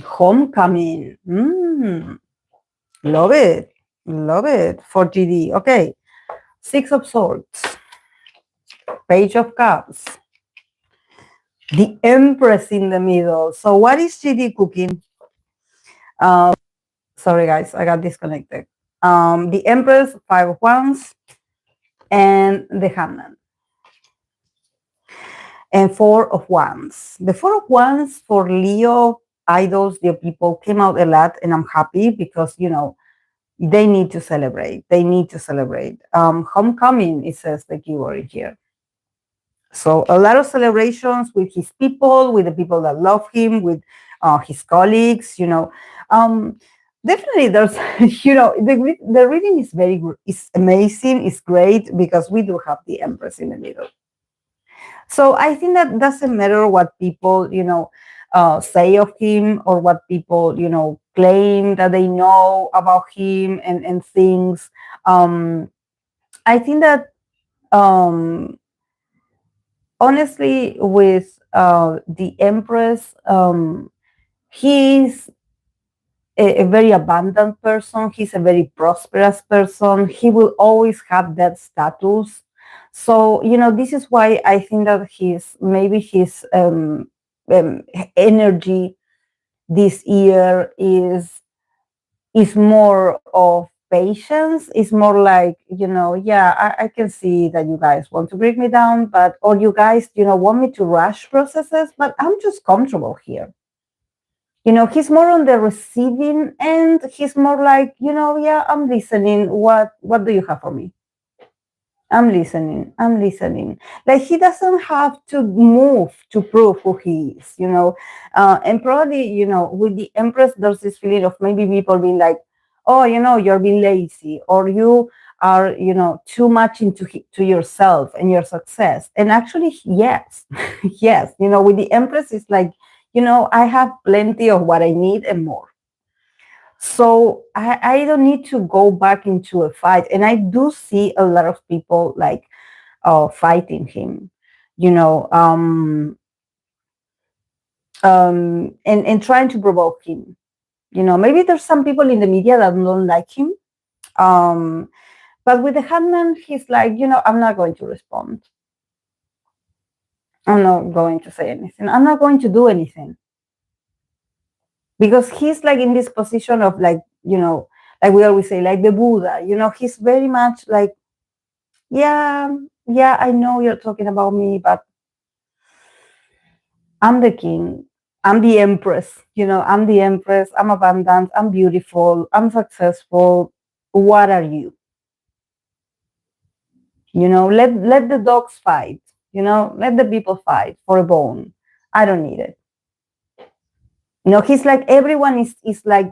S1: Homecoming. Love it. Love it for GD. Okay. Six of Swords. Page of Cups. The Empress in the middle. So what is GD cooking? Sorry, guys. I got disconnected. The Empress, Five of Wands, and the Hangman. And Four of Wands. The Four of Wands for Leo idols, Leo people, came out a lot, and I'm happy because, they need to celebrate. They need to celebrate. Homecoming, it says the keyword here. So a lot of celebrations with his people, with the people that love him, with his colleagues, definitely there's, the reading is is amazing, it's great, because we do have the Empress in the middle. So I think that doesn't matter what people, say of him, or what people, claim that they know about him and things. I think that, honestly, with the Empress, he's a very abundant person. He's a very prosperous person. He will always have that status. So, this is why I think that maybe his um, energy this year is more of patience. It's more like, yeah, I can see that you guys want to break me down, but or you guys, want me to rush processes, but I'm just comfortable here. He's more on the receiving end. He's more like, yeah, I'm listening. What do you have for me? I'm listening. I'm listening. Like he doesn't have to move to prove who he is. And probably, with the Empress, there's this feeling of maybe people being like, oh, you're being lazy, or you are, too much to yourself and your success. And actually, yes, yes. With the Empress, it's like, I have plenty of what I need and more. So I don't need to go back into a fight. And I do see a lot of people like fighting him, you know, and trying to provoke him. Maybe there's some people in the media that don't like him. Um, but with the Handman, he's like, I'm not going to respond. I'm not going to say anything. I'm not going to do anything. Because he's like in this position of like, like we always say, like the Buddha, he's very much like, yeah, yeah, I know you're talking about me, but I'm the king. I'm the empress. I'm the empress. I'm abundant. I'm beautiful. I'm successful. What are you? Let the dogs fight. Let the people fight for a bone. I don't need it. He's like everyone is like,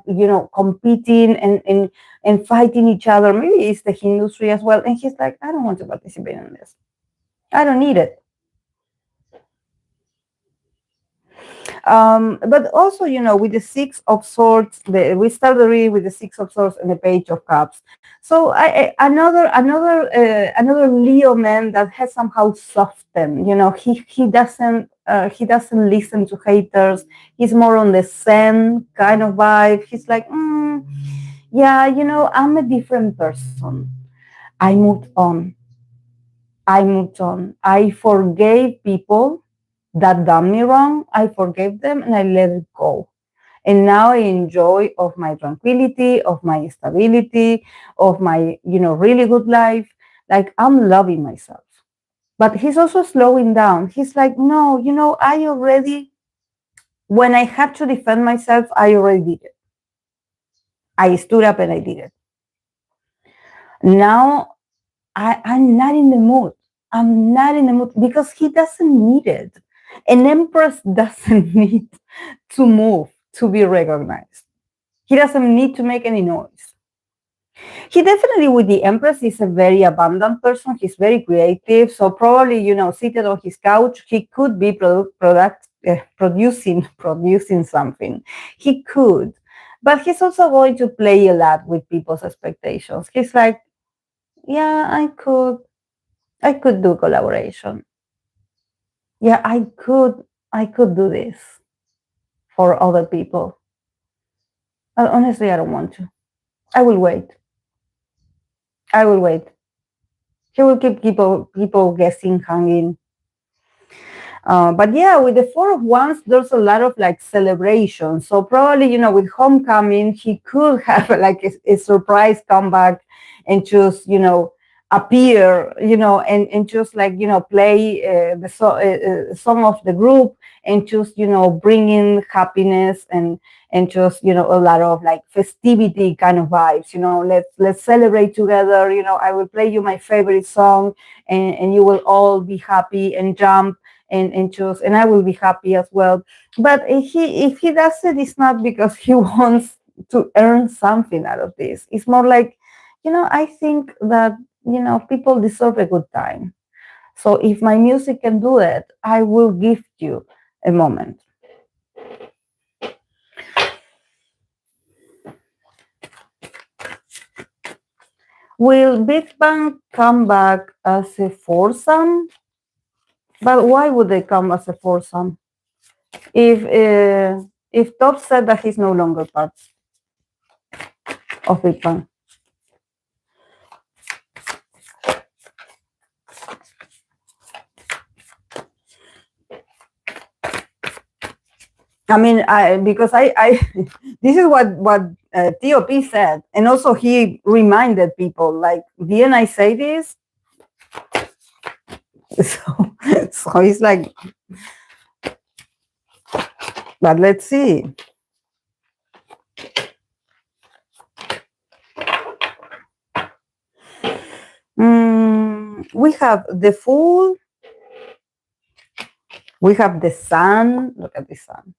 S1: competing and fighting each other. Maybe it's the industry as well. And he's like, I don't want to participate in this. I don't need it. But also, with the Six of Swords, we started reading with the Six of Swords and the Page of Cups. So another Leo man that has somehow softened. He doesn't listen to haters. He's more on the Zen kind of vibe. He's like, yeah, I'm a different person. I moved on. I forgave people that done me wrong. I forgave them and I let it go. And now I enjoy of my tranquility, of my stability, of my, really good life. Like I'm loving myself. But he's also slowing down. He's like, no, when I had to defend myself, I already did it. I stood up and I did it. Now I'm not in the mood. I'm not in the mood because he doesn't need it. An empress doesn't need to move to be recognized. He doesn't need to make any noise. He definitely, with the empress, is a very abundant person. He's very creative. So probably, seated on his couch, he could be producing something. He could. But he's also going to play a lot with people's expectations. He's like, yeah, I could do collaboration. Yeah, I could do this for other people. But honestly, I don't want to. I will wait. I will wait. He will keep people guessing, hanging. But yeah, with the Four of Wands, there's a lot of like celebration. So probably, with Homecoming, he could have like a surprise comeback and just, appear, and just like, play the song of the group and just, bring in happiness and just, a lot of like festivity kind of vibes. Let's celebrate together. I will play you my favorite song and you will all be happy and jump and choose, and I will be happy as well. But if he does it, it's not because he wants to earn something out of this. It's more like, I think that people deserve a good time. So if my music can do it, I will give you a moment. Will Big Bang come back as a foursome? But why would they come as a foursome? If Top said that he's no longer part of Big Bang. I mean, because I this is what TOP said, and also he reminded people like, didn't I say this? So, so it's like, but let's see. We have the Fool. We have the Sun. Look at the Sun.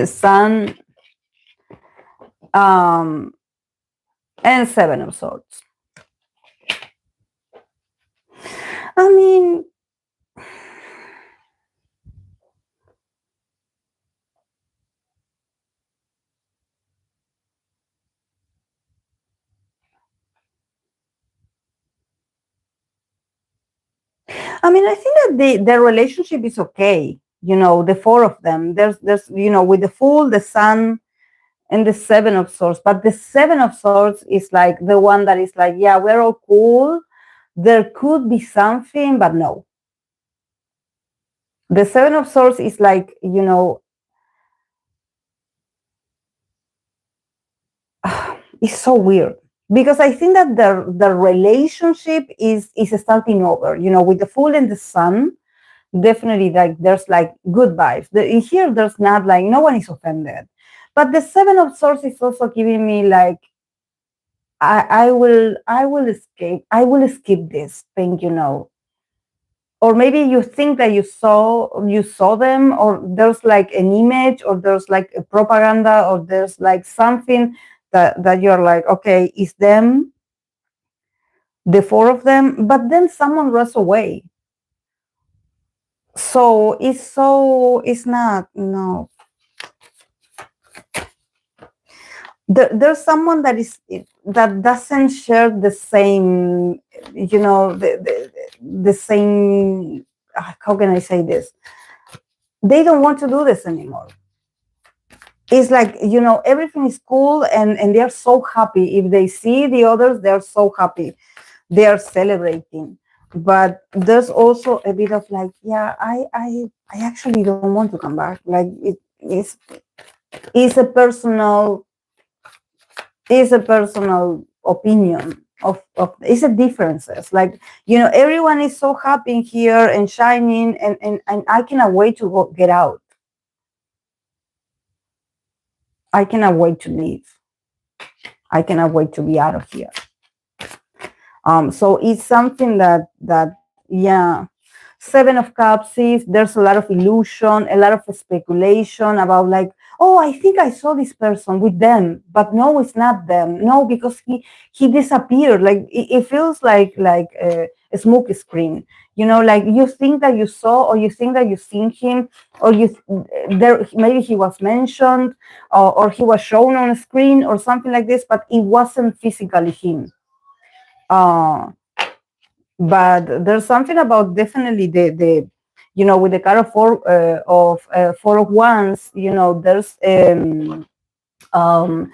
S1: Sun. Um, and Seven of Swords. I mean, I think that the relationship is okay. You know, the four of them. There's with the Fool, the Sun, and the Seven of Swords. But the Seven of Swords is like the one that is like, yeah, we're all cool. There could be something, but no. The Seven of Swords is like, it's so weird because I think that the relationship is starting over. With the Fool and the Sun, definitely like there's like good vibes. Here there's not like no one is offended, but the Seven of Swords is also giving me like I will escape. I will skip this thing. Or maybe you think that you saw them, or there's like an image, or there's like a propaganda, or there's like something that you're like, okay, it's them, the four of them, but then someone runs away. So it's not, no. There's someone that doesn't share the same, the same. How can I say this? They don't want to do this anymore. It's like, everything is cool, and they're so happy if they see the others. They're so happy, they are celebrating. But there's also a bit of like, yeah, I actually don't want to come back. Like it's a personal it's a personal opinion of it's a differences. Like, everyone is so happy here and shining, and I cannot wait to get out. I cannot wait to leave. I cannot wait to be out of here. So it's something that yeah. Seven of Cups is, there's a lot of illusion, a lot of speculation about like, oh, I think I saw this person with them, but no, it's not them. No, because he disappeared. Like it feels like a smoke screen. Like you think that you saw, or you think that you've seen him, or there maybe he was mentioned, or he was shown on a screen or something like this, but it wasn't physically him. Uh, but there's something about definitely the with the card of four of wands, um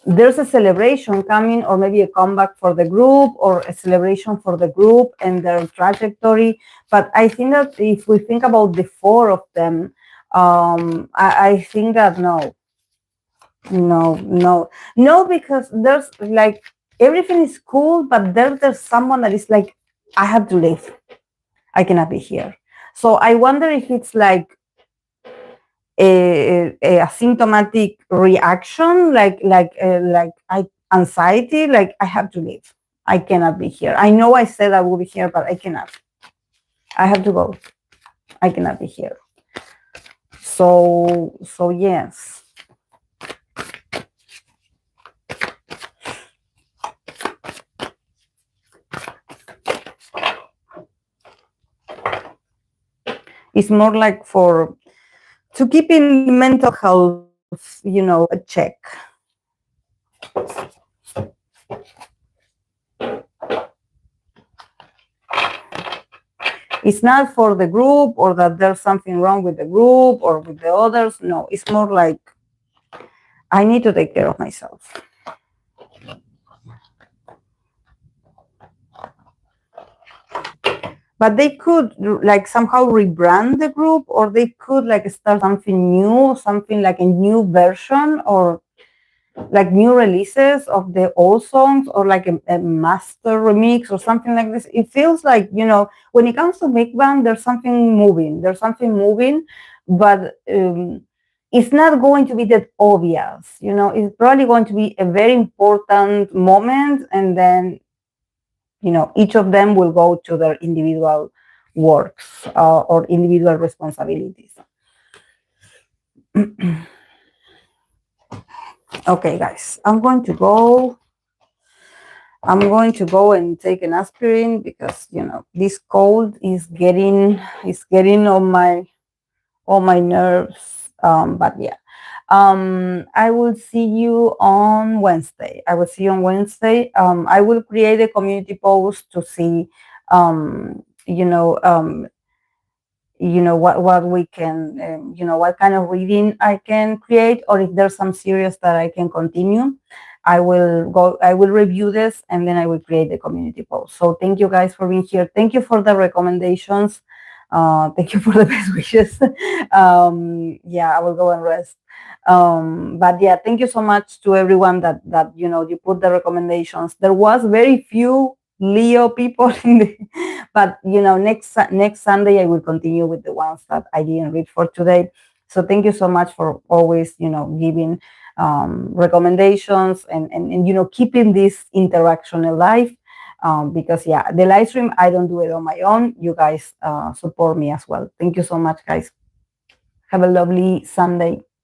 S1: there's a celebration coming, or maybe a comeback for the group, or a celebration for the group and their trajectory. But I think that if we think about the four of them, I think that no, no, no, no, because there's like everything is cool, but there's someone that is like, I have to leave. I cannot be here. So I wonder if it's like a symptomatic reaction, like anxiety, like I have to leave. I cannot be here. I know I said I will be here, but I cannot. I have to go. I cannot be here. So yes. It's more like for to keep in mental health, a check. It's not for the group, or that there's something wrong with the group or with the others. No, it's more like I need to take care of myself. but they could like somehow rebrand the group, or they could like start something new, something like a new version, or like new releases of the old songs, or like a master remix or something like this. It feels like, when it comes to big band, there's something moving, but it's not going to be that obvious. It's probably going to be a very important moment, and then each of them will go to their individual works, or individual responsibilities. Okay, guys, I'm going to go and take an aspirin, because this cold is getting on my nerves. But yeah, I will see you on Wednesday. I will create a community post to see, um, you know, um, what we can, what kind of reading I can create, or if there's some series that I can continue. I will review this, and then I will create the community post. So thank you guys for being here. Thank you for the recommendations. Thank you for the best wishes. Yeah, I will go and rest. But yeah, thank you so much to everyone that you put the recommendations. There was very few Leo people in the, but next Sunday I will continue with the ones that I didn't read for today. So thank you so much for always giving recommendations, and keeping this interaction alive. Because yeah, the live stream, I don't do it on my own. You guys support me as well. Thank you so much, guys. Have a lovely Sunday.